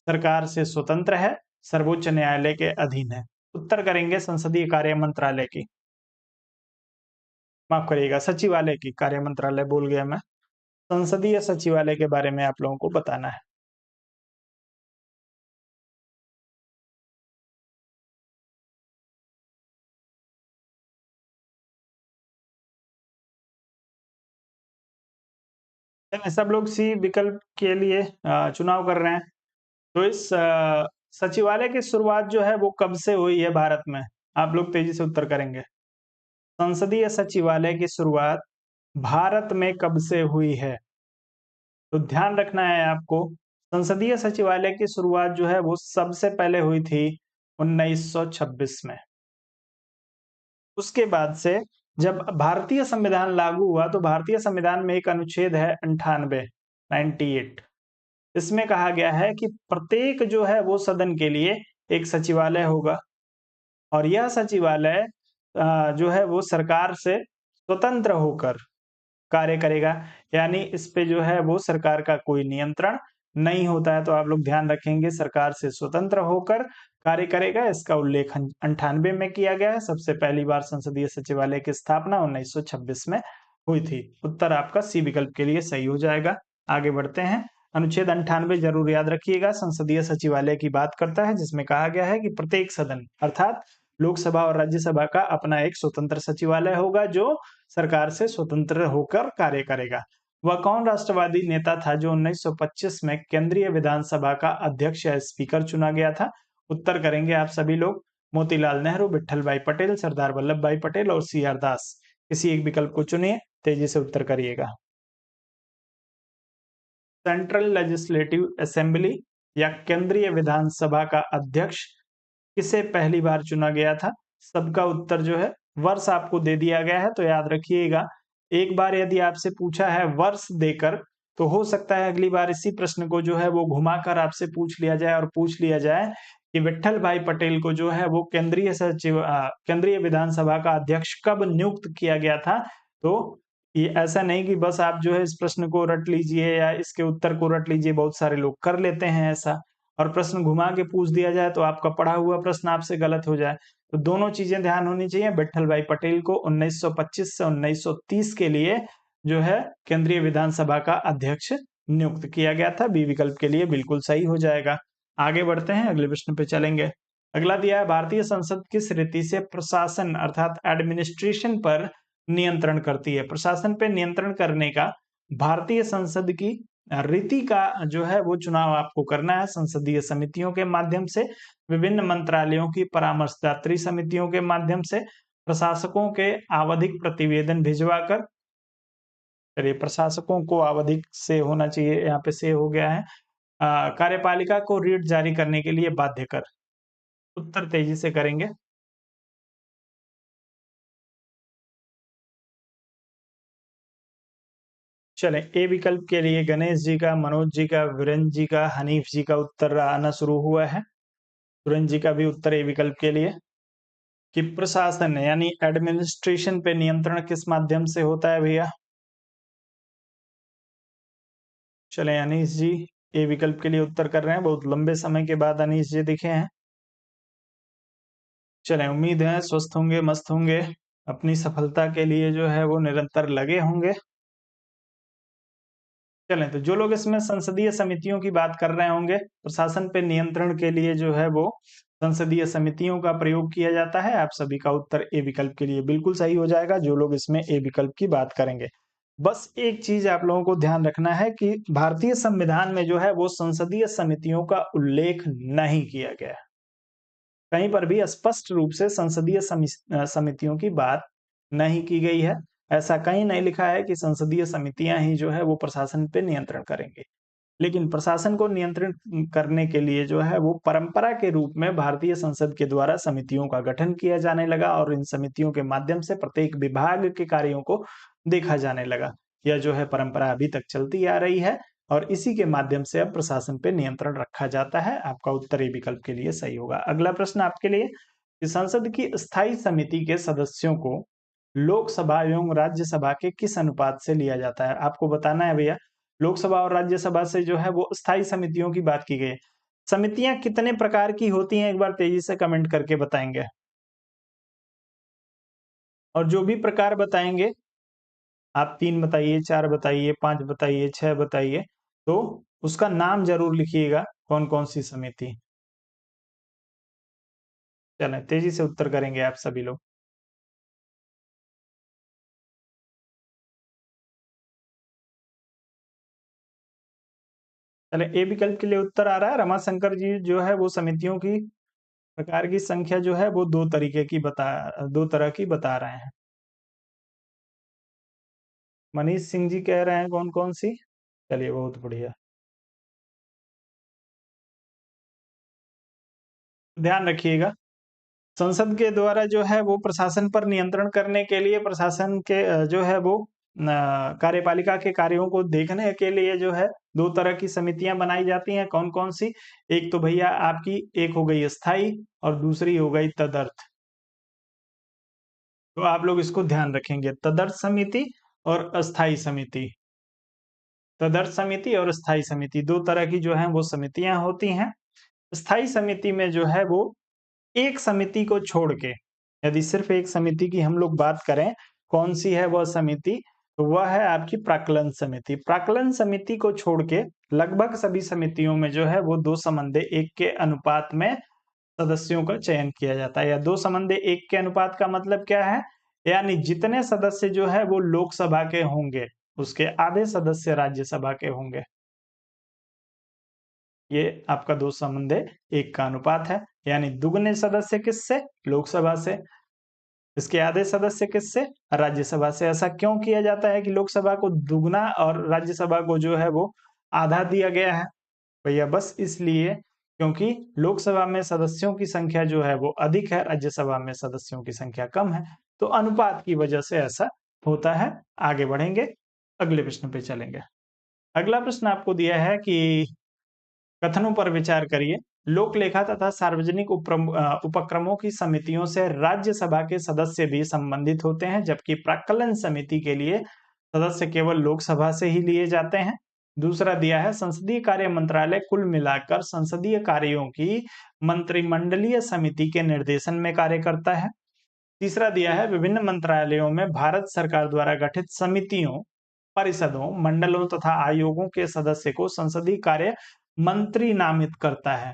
सरकार से स्वतंत्र है, सर्वोच्च न्यायालय के अधीन है। उत्तर करेंगे संसदीय कार्य मंत्रालय की। माफ करिएगा, सचिवालय की, कार्य मंत्रालय बोल गया मैं। संसदीय सचिवालय के बारे में आप लोगों को बताना है। सब लोग सी विकल्प के लिए चुनाव कर रहे हैं। तो इस सचिवालय की शुरुआत जो है वो कब से हुई है भारत में? आप लोग तेजी से उत्तर करेंगे। संसदीय सचिवालय की शुरुआत भारत में कब से हुई है? तो ध्यान रखना है आपको, संसदीय सचिवालय की शुरुआत जो है वो सबसे पहले हुई थी 1926 में। उसके बाद से जब भारतीय संविधान लागू हुआ तो भारतीय संविधान में एक अनुच्छेद है 98 98। इसमें कहा गया है कि प्रत्येक जो है वो सदन के लिए एक सचिवालय होगा और यह सचिवालय जो है वो सरकार से स्वतंत्र होकर कार्य करेगा। यानी इस पे जो है वो सरकार का कोई नियंत्रण नहीं होता है। तो आप लोग ध्यान रखेंगे सरकार से स्वतंत्र होकर कार्य करेगा। इसका उल्लेख 98 में किया गया है। सबसे पहली बार संसदीय सचिवालय की स्थापना 1926 में हुई थी। उत्तर आपका सी विकल्प के लिए सही हो जाएगा। आगे बढ़ते हैं। अनुच्छेद 98 जरूर याद रखिएगा, संसदीय सचिवालय की बात करता है जिसमें कहा गया है कि प्रत्येक सदन अर्थात लोकसभा और राज्यसभा का अपना एक स्वतंत्र सचिवालय होगा जो सरकार से स्वतंत्र होकर कार्य करेगा। वह कौन राष्ट्रवादी नेता था जो 1925 में केंद्रीय विधानसभा का अध्यक्ष या स्पीकर चुना गया था? उत्तर करेंगे आप सभी लोग। मोतीलाल नेहरू, विट्ठल भाई पटेल, सरदार वल्लभ भाई पटेल और सी आर दास। किसी एक विकल्प को चुनिए, तेजी से उत्तर करिएगा। सेंट्रल लेजिस्लेटिव असेंबली या केंद्रीय विधानसभा का अध्यक्ष किसे पहली बार चुना गया था? सबका उत्तर जो है वर्ष आपको दे दिया गया है, तो याद रखिएगा। एक बार यदि आपसे पूछा है वर्ष देकर, तो हो सकता है अगली बार इसी प्रश्न को जो है वो घुमाकर आपसे पूछ लिया जाए और पूछ लिया जाए कि विट्ठल भाई पटेल को जो है वो केंद्रीय विधानसभा का अध्यक्ष कब नियुक्त किया गया था। तो ये ऐसा नहीं कि बस आप जो है इस प्रश्न को रट लीजिए या इसके उत्तर को रट लीजिए, बहुत सारे लोग कर लेते हैं ऐसा और प्रश्न घुमा के पूछ दिया जाए तो आपका पढ़ा हुआ प्रश्न आपसे गलत हो जाए। तो दोनों चीजें ध्यान होनी चाहिए। विट्ठल भाई पटेल को 1925 से 1930 के लिए जो है केंद्रीय विधानसभा का अध्यक्ष नियुक्त किया गया था। बी विकल्प के लिए बिल्कुल सही हो जाएगा। आगे बढ़ते हैं, अगले प्रश्न पे चलेंगे। अगला दिया है, भारतीय संसद किस रीति से प्रशासन अर्थात एडमिनिस्ट्रेशन पर नियंत्रण करती है? प्रशासन पे नियंत्रण करने का भारतीय संसद की रीति का जो है वो चुनाव आपको करना है संसदीय समितियों के माध्यम से, विभिन्न मंत्रालयों की परामर्शदात्री समितियों के माध्यम से, प्रशासकों के आवधिक प्रतिवेदन भिजवाकर। चलिए, प्रशासकों को आवधिक से होना चाहिए, यहाँ पे से हो गया है। कार्यपालिका को रीट जारी करने के लिए बाध्य कर। उत्तर तेजी से करेंगे। चलें, ए विकल्प के लिए गणेश जी का, मनोज जी का, वीरेंद्र जी का, हनीफ जी का उत्तर आना शुरू हुआ है। वीरेंद्र जी का भी उत्तर ए विकल्प के लिए कि प्रशासन यानी एडमिनिस्ट्रेशन पे नियंत्रण किस माध्यम से होता है भैया? चलें, अनीश जी ए विकल्प के लिए उत्तर कर रहे हैं। बहुत लंबे समय के बाद अनीश जी दिखे हैं। चलें, उम्मीद है स्वस्थ होंगे, मस्त होंगे, अपनी सफलता के लिए जो है वो निरंतर लगे होंगे। चलें, तो जो लोग इसमें संसदीय समितियों की बात कर रहे होंगे, प्रशासन पे नियंत्रण के लिए जो है वो संसदीय समितियों का प्रयोग किया जाता है। आप सभी का उत्तर ए विकल्प के लिए बिल्कुल सही हो जाएगा, जो लोग इसमें ए विकल्प की बात करेंगे। बस एक चीज आप लोगों को ध्यान रखना है कि भारतीय संविधान में जो है वो संसदीय समितियों का उल्लेख नहीं किया गया है। कहीं पर भी स्पष्ट रूप से संसदीय समितियों की बात नहीं की गई है। ऐसा कहीं नहीं लिखा है कि संसदीय समितियां ही जो है वो प्रशासन पे नियंत्रण करेंगे। लेकिन प्रशासन को नियंत्रण करने के लिए जो है वो परंपरा के रूप में भारतीय संसद के द्वारा समितियों का गठन किया जाने लगा और इन समितियों के माध्यम से प्रत्येक विभाग के कार्यों को देखा जाने लगा। यह जो है परंपरा अभी तक चलती आ रही है और इसी के माध्यम से अब प्रशासन पे नियंत्रण रखा जाता है। आपका उत्तर ए विकल्प के लिए सही होगा। अगला प्रश्न आपके लिए कि संसद की स्थायी समिति के सदस्यों को लोकसभा एवं राज्यसभा के किस अनुपात से लिया जाता है? आपको बताना है भैया। लोकसभा और राज्यसभा से जो है वो स्थायी समितियों की बात की गई है। समितियां कितने प्रकार की होती हैं, एक बार तेजी से कमेंट करके बताएंगे। और जो भी प्रकार बताएंगे, आप 3 बताइए, 4 बताइए, 5 बताइए, 6 बताइए, तो उसका नाम जरूर लिखिएगा, कौन कौन सी समिति। चलें, तेजी से उत्तर करेंगे आप सभी लोग। चले, ए विकल्प के लिए उत्तर आ रहा है। रमाशंकर जी जो है वो समितियों की प्रकार की संख्या जो है वो दो तरह की बता रहे हैं। मनीष सिंह जी कह रहे हैं कौन कौन सी। चलिए, बहुत बढ़िया। ध्यान रखिएगा, संसद के द्वारा जो है वो प्रशासन पर नियंत्रण करने के लिए प्रशासन के जो है वो कार्यपालिका के कार्यों को देखने के लिए जो है दो तरह की समितियां बनाई जाती हैं। कौन कौन सी? एक तो भैया आपकी एक हो गई स्थायी और दूसरी हो गई तदर्थ। तो आप लोग इसको ध्यान रखेंगे, तदर्थ समिति और अस्थाई समिति। तदर्थ समिति और स्थायी समिति दो तरह की जो है वो समितियां होती हैं। स्थायी समिति में जो है वो एक समिति को छोड़ के, यदि सिर्फ एक समिति की हम लोग बात करें, कौन सी है वह समिति? तो वह है आपकी प्राक्कलन समिति। प्राक्कलन समिति को छोड़ के लगभग सभी समितियों में जो है वो 2:1 के अनुपात में सदस्यों का चयन किया जाता है। या 2:1 के अनुपात का मतलब क्या है? यानी जितने सदस्य जो है वो लोकसभा के होंगे, उसके आधे सदस्य राज्यसभा के होंगे। ये आपका 2:1 का अनुपात है। यानी दुगने सदस्य किससे? लोकसभा से। इसके आधे सदस्य किससे? राज्यसभा से। ऐसा क्यों किया जाता है कि लोकसभा को दुगना और राज्यसभा को जो है वो आधा दिया गया है? भैया बस इसलिए क्योंकि लोकसभा में सदस्यों की संख्या जो है वो अधिक है, राज्यसभा में सदस्यों की संख्या कम है। तो अनुपात की वजह से ऐसा होता है। आगे बढ़ेंगे, अगले प्रश्न पे चलेंगे। अगला प्रश्न आपको दिया है कि कथनों पर विचार करिए। लोक लेखा तथा सार्वजनिक उपक्रमों की समितियों से राज्यसभा के सदस्य भी संबंधित होते हैं, जबकि प्राक्कलन समिति के लिए सदस्य केवल लोकसभा से ही लिए जाते हैं। दूसरा दिया है संसदीय कार्य मंत्रालय कुल मिलाकर संसदीय कार्यों की मंत्रिमंडलीय समिति के निर्देशन में कार्य करता है। तीसरा दिया है विभिन्न मंत्रालयों में भारत सरकार द्वारा गठित समितियों, परिषदों, मंडलों तथा आयोगों के सदस्य को संसदीय कार्य मंत्री नामित करता है।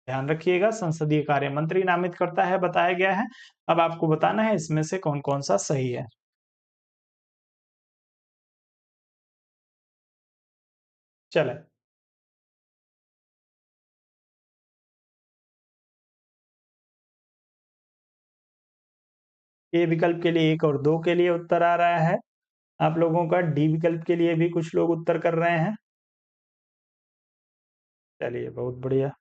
ध्यान रखिएगा, संसदीय कार्य मंत्री नामित करता है बताया गया है। अब आपको बताना है इसमें से कौन-कौन सा सही है। चलें। ए विकल्प के लिए 1 और 2 के लिए उत्तर आ रहा है आप लोगों का। डी विकल्प के लिए भी कुछ लोग उत्तर कर रहे हैं। चलिए बहुत बढ़िया।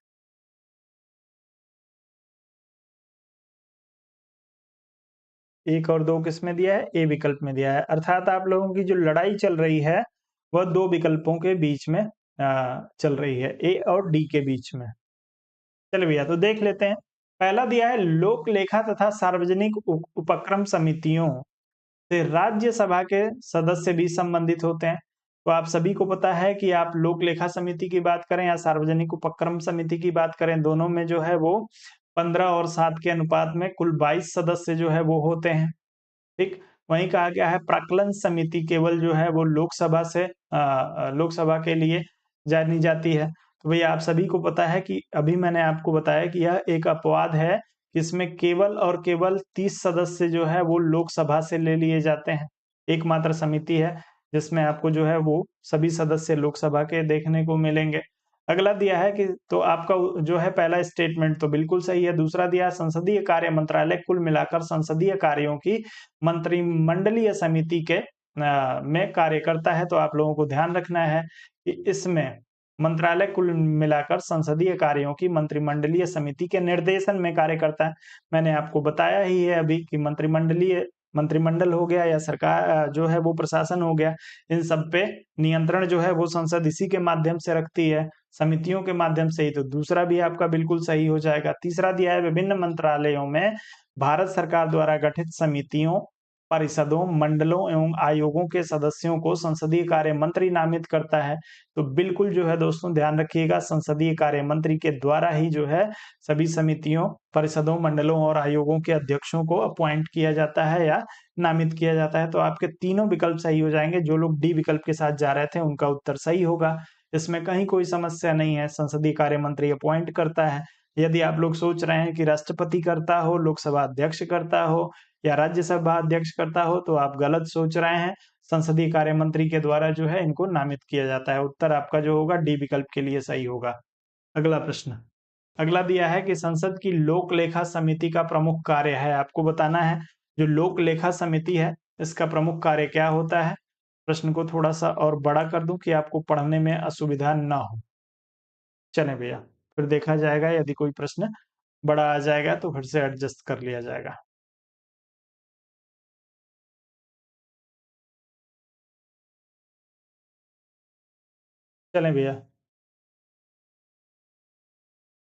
1 और 2 किसमें दिया है? ए विकल्प में दिया है। अर्थात आप लोगों की जो लड़ाई चल रही है, वह 2 विकल्पों के बीच में चल रही है, ए और डी के बीच में। चलिए भैया तो देख लेते हैं। पहला दिया है लोक लेखा तथा सार्वजनिक उपक्रम समितियों से राज्यसभा के सदस्य भी संबंधित होते हैं। तो आप सभी को पता है कि आप लोक लेखा समिति की बात करें या सार्वजनिक उपक्रम समिति की बात करें, दोनों में जो है वो 15 और 7 के अनुपात में कुल 22 सदस्य जो है वो होते हैं। ठीक, वहीं कहा गया है प्राक्कलन समिति केवल जो है वो लोकसभा से लोकसभा के लिए जानी जाती है। तो भैया आप सभी को पता है कि अभी मैंने आपको बताया कि यह एक अपवाद है, इसमें केवल और केवल 30 सदस्य जो है वो लोकसभा से ले लिए जाते हैं। एकमात्र समिति है जिसमें आपको जो है वो सभी सदस्य लोकसभा के देखने को मिलेंगे। अगला दिया है कि तो आपका जो है पहला स्टेटमेंट तो बिल्कुल सही है। दूसरा दिया है संसदीय कार्य मंत्रालय कुल मिलाकर संसदीय कार्यों की मंत्रिमंडलीय समिति के में कार्य करता है। तो आप लोगों को ध्यान रखना है कि इसमें मंत्रालय कुल मिलाकर संसदीय कार्यों की मंत्रिमंडलीय समिति के निर्देशन में कार्य करता है। मैंने आपको बताया ही है अभी कि मंत्रिमंडल हो गया या सरकार जो है वो प्रशासन हो गया, इन सब पे नियंत्रण जो है वो संसद इसी के माध्यम से रखती है, समितियों के माध्यम से ही। तो दूसरा भी आपका बिल्कुल सही हो जाएगा। तीसरा दिया है विभिन्न मंत्रालयों में भारत सरकार द्वारा गठित समितियों, परिषदों, मंडलों एवं आयोगों के सदस्यों को संसदीय कार्य मंत्री नामित करता है। तो बिल्कुल जो है दोस्तों ध्यान रखिएगा, संसदीय कार्य मंत्री के द्वारा ही जो है सभी समितियों, परिषदों, मंडलों और आयोगों के अध्यक्षों को अपॉइंट किया जाता है या नामित किया जाता है। तो आपके तीनों विकल्प सही हो जाएंगे। जो लोग डी विकल्प के साथ जा रहे थे उनका उत्तर सही होगा। इसमें कहीं कोई समस्या नहीं है, संसदीय कार्य मंत्री अपॉइंट करता है। यदि आप लोग सोच रहे हैं कि राष्ट्रपति करता हो, लोकसभा अध्यक्ष करता हो या राज्यसभा अध्यक्ष करता हो, तो आप गलत सोच रहे हैं। संसदीय कार्य मंत्री के द्वारा जो है इनको नामित किया जाता है। उत्तर आपका जो होगा डी विकल्प के लिए सही होगा। अगला प्रश्न, अगला दिया है कि संसद की लोक लेखा समिति का प्रमुख कार्य है। आपको बताना है जो लोक लेखा समिति है इसका प्रमुख कार्य क्या होता है। प्रश्न को थोड़ा सा और बड़ा कर दूं कि आपको पढ़ने में असुविधा ना हो। चलें भैया, फिर देखा जाएगा यदि कोई प्रश्न बड़ा आ जाएगा तो फिर से एडजस्ट कर लिया जाएगा। चलें भैया,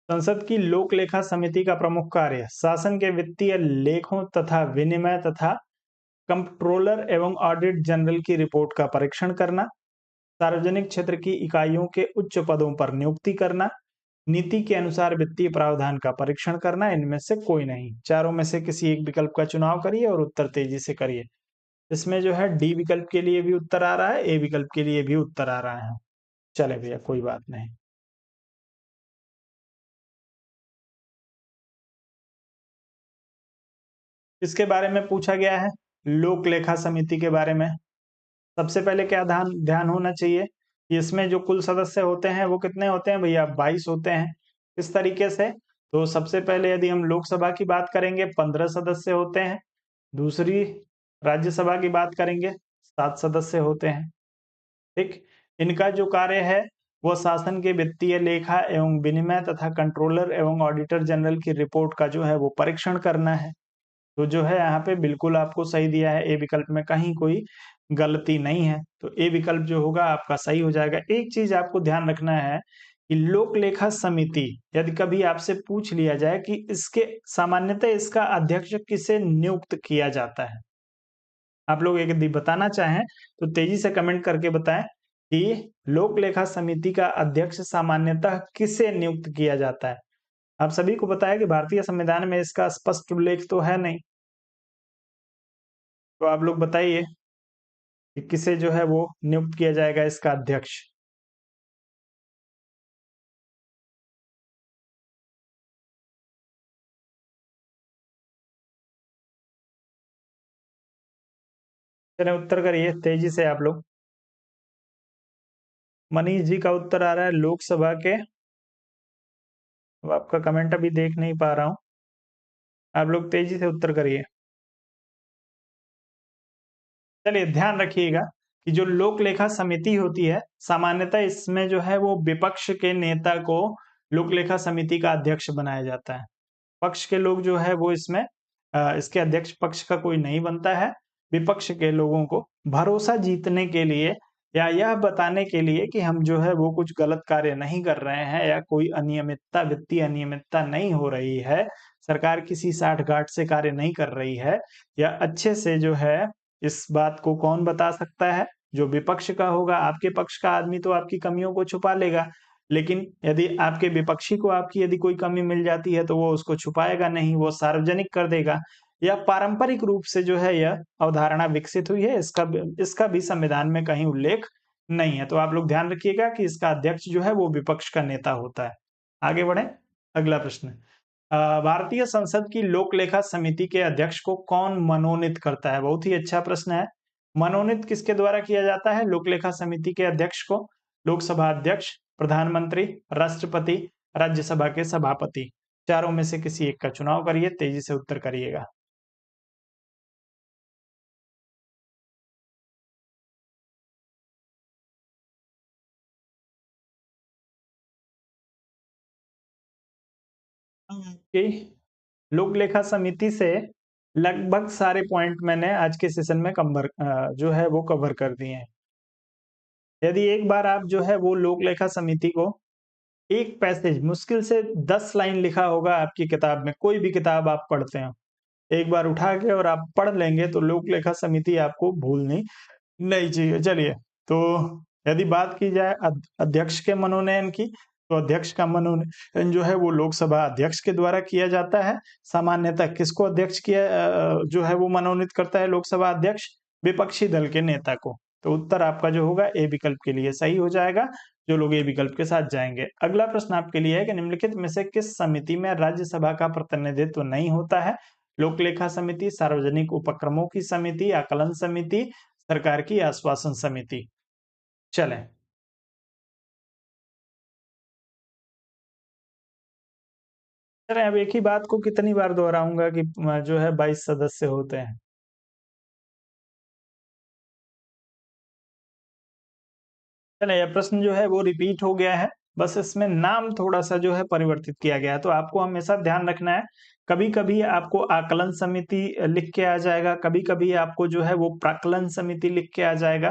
संसद की लोक लेखा समिति का प्रमुख कार्य शासन के वित्तीय लेखों तथा विनिमय तथा कंप्ट्रोलर एवं ऑडिट जनरल की रिपोर्ट का परीक्षण करना, सार्वजनिक क्षेत्र की इकाइयों के उच्च पदों पर नियुक्ति करना, नीति के अनुसार वित्तीय प्रावधान का परीक्षण करना, इनमें से कोई नहीं। चारों में से किसी एक विकल्प का चुनाव करिए और उत्तर तेजी से करिए। इसमें जो है डी विकल्प के लिए भी उत्तर आ रहा है, ए विकल्प के लिए भी उत्तर आ रहा है। चले भैया कोई बात नहीं। इसके बारे में पूछा गया है, लोक लेखा समिति के बारे में। सबसे पहले क्या ध्यान ध्यान होना चाहिए कि इसमें जो कुल सदस्य होते हैं वो कितने होते हैं भैया? 22 होते हैं। इस तरीके से तो सबसे पहले यदि हम लोकसभा की बात करेंगे 15 सदस्य होते हैं। दूसरी राज्यसभा की बात करेंगे 7 सदस्य होते हैं। ठीक, इनका जो कार्य है वो शासन के वित्तीय लेखा एवं विनिमय तथा कंट्रोलर एवं ऑडिटर जनरल की रिपोर्ट का जो है वो परीक्षण करना है। तो जो है यहाँ पे बिल्कुल आपको सही दिया है, ए विकल्प में कहीं कोई गलती नहीं है। तो ए विकल्प जो होगा आपका सही हो जाएगा। एक चीज आपको ध्यान रखना है कि लोक लेखा समिति यदि कभी आपसे पूछ लिया जाए कि इसके सामान्यतः इसका अध्यक्ष किसे नियुक्त किया जाता है, आप लोग यदि बताना चाहें तो तेजी से कमेंट करके बताएं कि लोक लेखा समिति का अध्यक्ष सामान्यतः किसे नियुक्त किया जाता है। आप सभी को पता है कि भारतीय संविधान में इसका स्पष्ट उल्लेख तो है नहीं। तो आप लोग बताइए कि किसे जो है वो नियुक्त किया जाएगा इसका अध्यक्ष। चलिए उत्तर करिए तेजी से आप लोग। मनीष जी का उत्तर आ रहा है लोकसभा के। अब आपका कमेंट अभी देख नहीं पा रहा हूँ। आप लोग तेजी से उत्तर करिए। चलिए ध्यान रखिएगा कि जो लोक लेखा समिति होती है, सामान्यतः इसमें जो है वो विपक्ष के नेता को लोक लेखा समिति का अध्यक्ष बनाया जाता है। पक्ष के लोग जो है वो इसमें इसके अध्यक्ष पक्ष का कोई नहीं बनता है। विपक्ष के लोगों को भरोसा जीतने के लिए या यह बताने के लिए कि हम जो है वो कुछ गलत कार्य नहीं कर रहे हैं या कोई अनियमितता, वित्तीय अनियमितता नहीं हो रही है, सरकार किसी साठ-गांठ से कार्य नहीं कर रही है, या अच्छे से जो है इस बात को कौन बता सकता है? जो विपक्ष का होगा। आपके पक्ष का आदमी तो आपकी कमियों को छुपा लेगा, लेकिन यदि आपके विपक्षी को आपकी यदि कोई कमी मिल जाती है तो वो उसको छुपाएगा नहीं, वो सार्वजनिक कर देगा। या पारंपरिक रूप से जो है यह अवधारणा विकसित हुई है, इसका भी संविधान में कहीं उल्लेख नहीं है। तो आप लोग ध्यान रखिएगा कि इसका अध्यक्ष जो है वो विपक्ष का नेता होता है। आगे बढ़ें, अगला प्रश्न। भारतीय संसद की लोक लेखा समिति के अध्यक्ष को कौन मनोनीत करता है? बहुत ही अच्छा प्रश्न है। मनोनीत किसके द्वारा किया जाता है लोक लेखा समिति के अध्यक्ष को? लोकसभा अध्यक्ष, प्रधानमंत्री, राष्ट्रपति, राज्यसभा के सभापति। चारों में से किसी एक का चुनाव करिए, तेजी से उत्तर करिएगा। आपकी लोक लेखा समिति से लगभग सारे पॉइंट मैंने आज के सेशन में जो है वो कवर कर दिए हैं। यदि एक बार आप जो है वो लोक लेखा समिति को एक पैसेज मुश्किल से 10 लाइन लिखा होगा आपकी किताब में, कोई भी किताब आप पढ़ते हो, एक बार उठा के और आप पढ़ लेंगे तो लोक लेखा समिति आपको भूलनी नहीं चाहिए। चलिए, तो यदि बात की जाए अध्यक्ष के मनोनयन की, तो अध्यक्ष का मनोनयन जो है वो लोकसभा अध्यक्ष के द्वारा किया जाता है। सामान्यतः किसको जो है वो मनोनीत करता है लोकसभा अध्यक्ष? विपक्षी दल के नेता को। तो उत्तर आपका जो होगा ए विकल्प के लिए सही हो जाएगा, जो लोग ए विकल्प के साथ जाएंगे। अगला प्रश्न आपके लिए है कि निम्नलिखित में से किस समिति में राज्यसभा का प्रतिनिधित्व नहीं होता है? लोक लेखा समिति, सार्वजनिक उपक्रमों की समिति, आकलन समिति, सरकार की आश्वासन समिति। चलें, चलें अब एक ही बात को कितनी बार दोहराऊंगा कि जो है 22 सदस्य होते हैं। चलें, यह प्रश्न जो है वो रिपीट हो गया है, बस इसमें नाम थोड़ा-सा जो है परिवर्तित किया गया है। तो आपको हमेशा ध्यान रखना है, कभी-कभी आपको आकलन समिति लिख के आ जाएगा, कभी-कभी आपको जो है वो प्राक्कलन समिति लिख के आ जाएगा।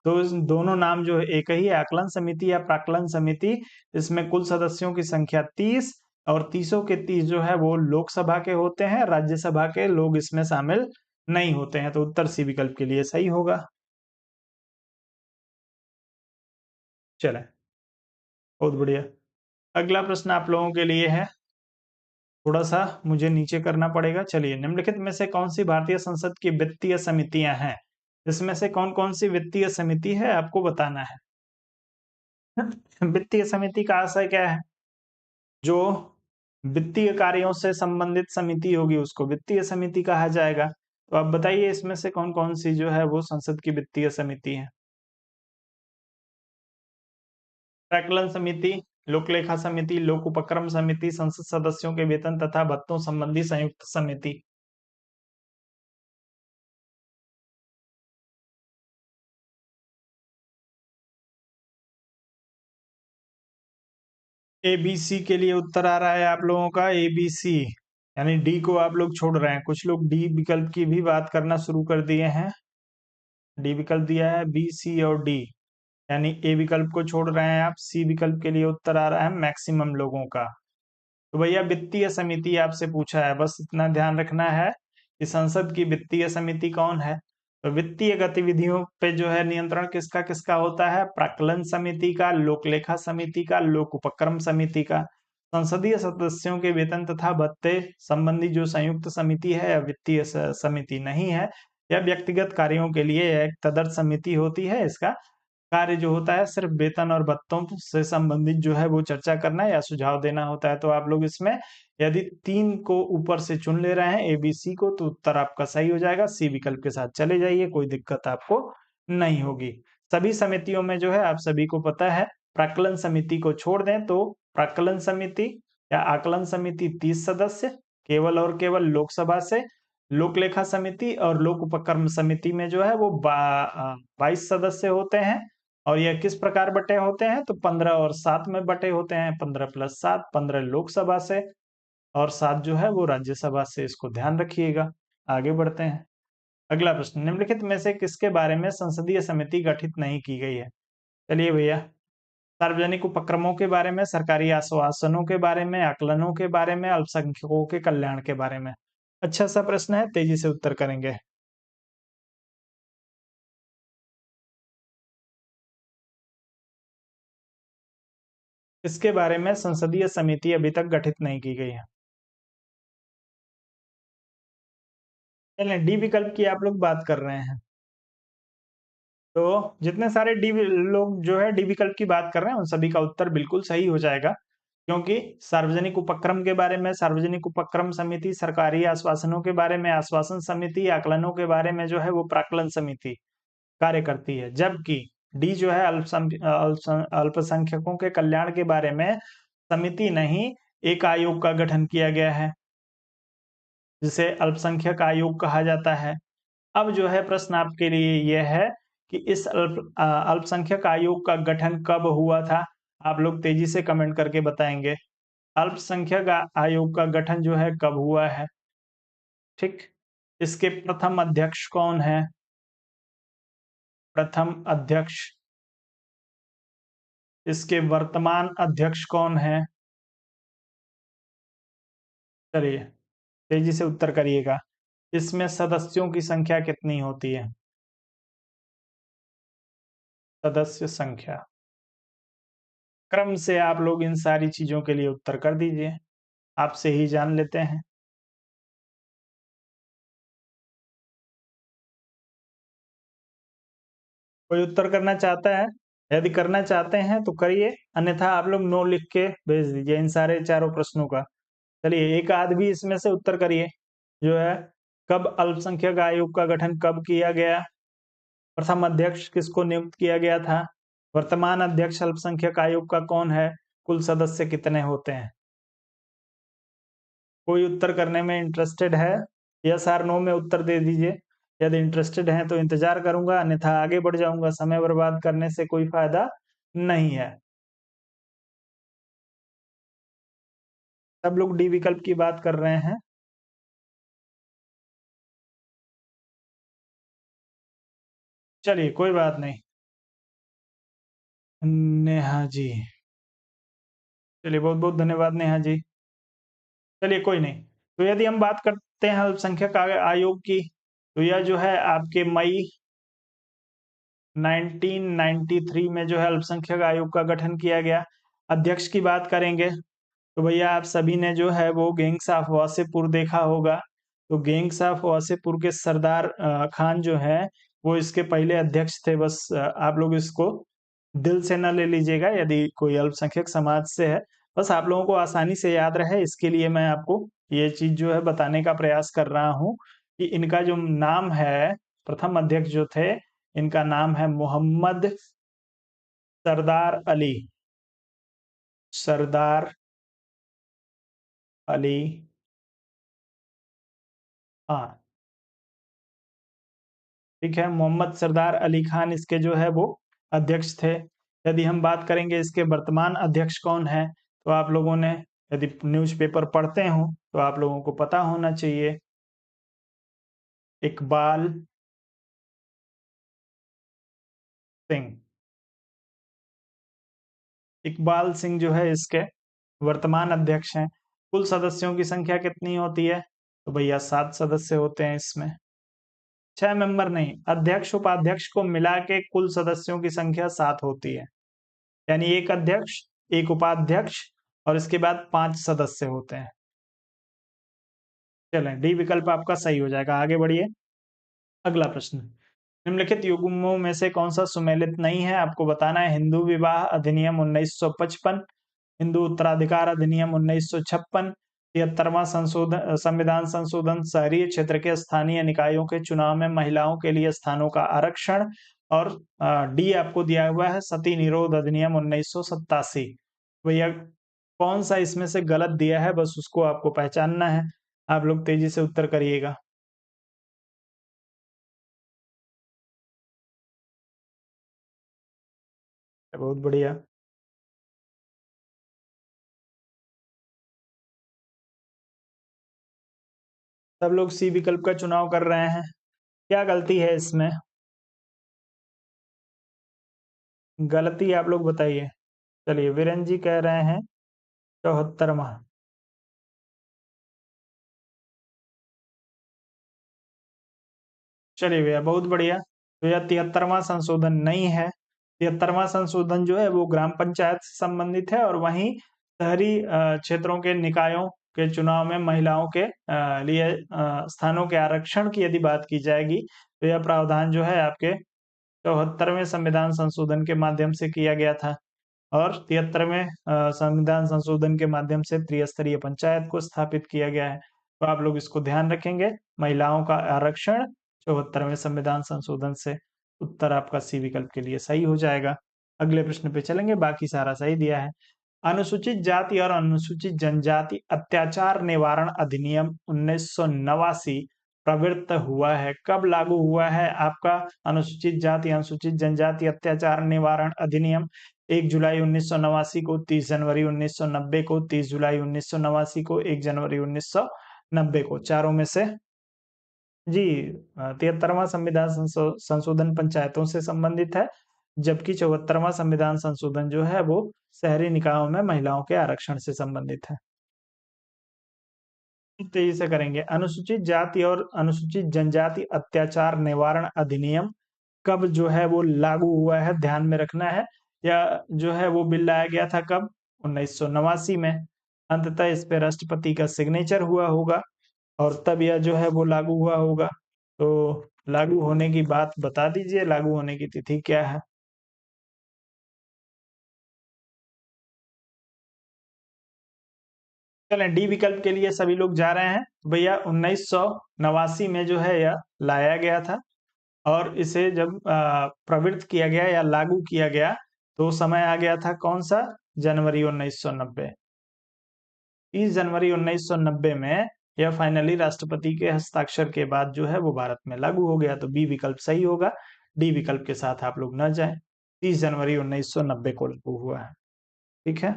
तो इस दोनों नाम जो है एक ही है, आकलन समिति या प्राक्कलन समिति। इसमें कुल सदस्यों की संख्या 30 और 30 के 30 जो है वो लोकसभा के होते हैं, राज्यसभा के लोग इसमें शामिल नहीं होते हैं। तो उत्तर सी विकल्प के लिए सही होगा। चलें, बहुत बढ़िया। अगला प्रश्न आप लोगों के लिए है, थोड़ा-सा मुझे नीचे करना पड़ेगा। चलिए, निम्नलिखित में से कौन-सी भारतीय संसद की वित्तीय समितियाँ हैं? इसमें से कौन-कौन सी वित्तीय समिति है, आपको बताना है। वित्तीय समिति का आशय क्या है? जो वित्तीय कार्यों से संबंधित समिति होगी, उसको वित्तीय समिति कहा जाएगा। तो आप बताइए इसमें से कौन-कौन सी जो है वो संसद की वित्तीय समिति है? प्राक्कलन समिति, लोक लेखा समिति, लोक उपक्रम समिति, संसद सदस्यों के वेतन तथा भत्तों संबंधी संयुक्त समिति। एबीसी के लिए उत्तर आ रहा है आप लोगों का एबीसी, यानी डी को आप लोग छोड़ रहे हैं। कुछ लोग डी विकल्प की भी बात करना शुरू कर दिए हैं। डी विकल्प दिया है, बी, सी और डी, यानी ए विकल्प को छोड़ रहे हैं आप। सी विकल्प के लिए उत्तर आ रहा है मैक्सिमम लोगों का। तो भैया वित्तीय समिति आपसे पूछा है, बस इतना ध्यान रखना है कि संसद की वित्तीय समिति कौन है। तो वित्तीय गतिविधियों पे जो है नियंत्रण किसका किसका होता है? प्राक्कलन समिति का, लोक लेखा समिति का, लोक उपक्रम समिति का। संसदीय सदस्यों के वेतन तथा भत्ते संबंधी जो संयुक्त समिति है या वित्तीय समिति नहीं है, यह व्यक्तिगत कार्यों के लिए एक तदर्थ समिति होती है। इसका कार्य जो होता है सिर्फ वेतन और भत्तों से संबंधित जो है वो चर्चा करना या सुझाव देना होता है। तो आप लोग इसमें यदि 3 को ऊपर से चुन ले रहे हैं एबीसी को, तो उत्तर आपका सही हो जाएगा। सी विकल्प के साथ चले जाइए, कोई दिक्कत आपको नहीं होगी। सभी समितियों में जो है आप सभी को पता है, प्राक्कलन समिति को छोड़ दें तो प्राक्कलन समिति या आकलन समिति 30 सदस्य केवल और केवल लोकसभा से, लोक लेखा समिति और लोक उपक्रम समिति में जो है वो 22 सदस्य होते हैं। और यह किस प्रकार बटे होते हैं, तो 15 और 7 में बटे होते हैं। 15 + 7, 15 लोकसभा से और 7 जो है वो राज्यसभा से। इसको ध्यान रखिएगा। आगे बढ़ते हैं। अगला प्रश्न, निम्नलिखित में से किसके बारे में संसदीय समिति गठित नहीं की गई है? चलिए भैया, सार्वजनिक उपक्रमों के बारे में, सरकारी आश्वासनों के बारे में, आकलनों के बारे में, अल्पसंख्यकों के कल्याण के बारे में। अच्छा सा प्रश्न है, तेजी से उत्तर करेंगे। इसके बारे में संसदीय समिति अभी तक गठित नहीं की गई है। चलें, डी विकल्प की आप लोग बात कर रहे हैं, तो जितने सारे लोग जो है डी विकल्प की बात कर रहे हैं उन सभी का उत्तर बिल्कुल सही हो जाएगा, क्योंकि सार्वजनिक उपक्रम के बारे में सार्वजनिक उपक्रम समिति, सरकारी आश्वासनों के बारे में आश्वासन समिति, आकलनों के बारे में जो है वो प्राक्कलन समिति कार्य करती है। जबकि डी जो है अल्पसंख्यकों के कल्याण के बारे में समिति नहीं, एक आयोग का गठन किया गया है जिसे अल्पसंख्यक आयोग कहा जाता है। अब जो है प्रश्न आपके लिए यह है कि इस अल्पसंख्यक आयोग का गठन कब हुआ था? आप लोग तेजी से कमेंट करके बताएंगे। अल्पसंख्यक आयोग का गठन जो है कब हुआ है? ठीक। इसके प्रथम अध्यक्ष कौन है? प्रथम अध्यक्ष। इसके वर्तमान अध्यक्ष कौन है? चलिए, तेजी से उत्तर करिएगा। इसमें सदस्यों की संख्या कितनी होती है? सदस्य संख्या। क्रम से आप लोग इन सारी चीजों के लिए उत्तर कर दीजिए। आपसे ही जान लेते हैं। कोई उत्तर करना चाहता है? यदि करना चाहते हैं तो करिए, अन्यथा आप लोग नो लिख के भेज दीजिए इन सारे चारों प्रश्नों का। चलिए, एक आध भी इसमें से उत्तर करिए, जो है कब अल्पसंख्यक आयोग का गठन कब किया गया? प्रथम अध्यक्ष किसको नियुक्त किया गया था? वर्तमान अध्यक्ष अल्पसंख्यक आयोग का कौन है? कुल सदस्य कितने होते हैं? कोई उत्तर करने में इंटरेस्टेड है? यस और नो में उत्तर दे दीजिए। यदि इंटरेस्टेड हैं तो इंतजार करूंगा, अन्यथा आगे बढ़ जाऊंगा। समय बर्बाद करने से कोई फायदा नहीं है। सब लोग डी विकल्प की बात कर रहे हैं। चलिए, कोई बात नहीं। नेहा जी, चलिए, बहुत बहुत धन्यवाद नेहा जी। चलिए, कोई नहीं। तो यदि हम बात करते हैं अल्पसंख्यक आयोग की, तो यह जो है आपके मई 1993 में जो है अल्पसंख्यक आयोग का गठन किया गया। अध्यक्ष की बात करेंगे तो भैया आप सभी ने जो है वो गैंग्स ऑफ वासेपुर देखा होगा। तो गैंग्स ऑफ वासेपुर के सरदार खान जो है वो इसके पहले अध्यक्ष थे। बस आप लोग इसको दिल से न ले लीजिएगा यदि कोई अल्पसंख्यक समाज से है। बस आप लोगों को आसानी से याद रहे इसके लिए मैं आपको ये चीज जो है बताने का प्रयास कर रहा हूँ कि इनका जो नाम है, प्रथम अध्यक्ष जो थे, इनका नाम है मोहम्मद सरदार अली। सरदार अली, हाँ ठीक है, मोहम्मद सरदार अली खान इसके जो है वो अध्यक्ष थे। यदि हम बात करेंगे इसके वर्तमान अध्यक्ष कौन है, तो आप लोगों ने यदि न्यूज़पेपर पढ़ते हो तो आप लोगों को पता होना चाहिए, इकबाल सिंह। इकबाल सिंह जो है इसके वर्तमान अध्यक्ष हैं। कुल सदस्यों की संख्या कितनी होती है? तो भैया 7 सदस्य होते हैं इसमें। 6 मेंबर नहीं, अध्यक्ष उपाध्यक्ष को मिला के कुल सदस्यों की संख्या 7 होती है। यानी एक अध्यक्ष, एक उपाध्यक्ष और इसके बाद 5 सदस्य होते हैं। चलें, डी विकल्प आपका सही हो जाएगा। आगे बढ़िए। अगला प्रश्न, निम्नलिखित युग्मों में से कौन सा सुमेलित नहीं है? आपको बताना है। हिंदू विवाह अधिनियम 1955, हिंदू उत्तराधिकार अधिनियम 1956, 73वां संशोधन संविधान संशोधन, शहरी क्षेत्र के स्थानीय निकायों के चुनाव में महिलाओं के लिए स्थानों का आरक्षण और डी आपको दिया हुआ है सती निरोध अधिनियम 1987। भैया कौन सा इसमें से गलत दिया है, बस उसको आपको पहचानना है। आप लोग तेजी से उत्तर करिएगा। बहुत बढ़िया। सब लोग सी विकल्प का चुनाव कर रहे हैं। क्या गलती है इसमें? गलती आप लोग बताइए। चलिए, वीरेन जी कह रहे हैं 74वां। चलिए भैया, बहुत बढ़िया। तो यह 73वां संशोधन नहीं है। 73वां संशोधन जो है वो ग्राम पंचायत से संबंधित है, और वहीं शहरी क्षेत्रों के निकायों के चुनाव में महिलाओं के लिए स्थानों के आरक्षण की यदि बात की जाएगी, तो यह प्रावधान जो है आपके 74वें संविधान संशोधन के माध्यम से किया गया था। और 73वें संविधान संशोधन के माध्यम से त्रिस्तरीय पंचायत को स्थापित किया गया है। तो आप लोग इसको ध्यान रखेंगे, महिलाओं का आरक्षण 74वें संविधान संशोधन से। उत्तर आपका सी विकल्प के लिए सही हो जाएगा। अगले प्रश्न पे चलेंगे, बाकी सारा सही दिया है। अनुसूचित जाति और अनुसूचित जनजाति अत्याचार निवारण अधिनियम 1989 प्रवृत्त हुआ है। कब लागू हुआ है आपका अनुसूचित जाति अनुसूचित जनजाति अत्याचार निवारण अधिनियम? 1 जुलाई 1989 को, 30 जनवरी 1990 को, 30 जुलाई 1989 को, 1 जनवरी 1990 को, चारों में से? जी, 73वां संविधान संशोधन पंचायतों से संबंधित है, जबकि 74वां संविधान संशोधन जो है वो शहरी निकायों में महिलाओं के आरक्षण से संबंधित है। तेजी से करेंगे। अनुसूचित जाति और अनुसूचित जनजाति अत्याचार निवारण अधिनियम कब जो है वो लागू हुआ है, ध्यान में रखना है। या जो है वो बिल लाया गया था कब? 1989 में। अंततः इस पे राष्ट्रपति का सिग्नेचर हुआ होगा, और तब यह जो है वो लागू हुआ होगा। तो लागू होने की बात बता दीजिए, लागू होने की तिथि क्या है? चलें, डी विकल्प के लिए सभी लोग जा रहे हैं। भैया 1989 में जो है यह लाया गया था, और इसे जब प्रवृत्त किया गया या लागू किया गया, तो समय आ गया था कौन सा? जनवरी 1990। 30 जनवरी 1990 में यह फाइनली राष्ट्रपति के हस्ताक्षर के बाद जो है वो भारत में लागू हो गया। तो बी विकल्प सही होगा। डी विकल्प के साथ आप लोग न जाएं। 30 जनवरी 1990 को लागू हुआ है। ठीक है।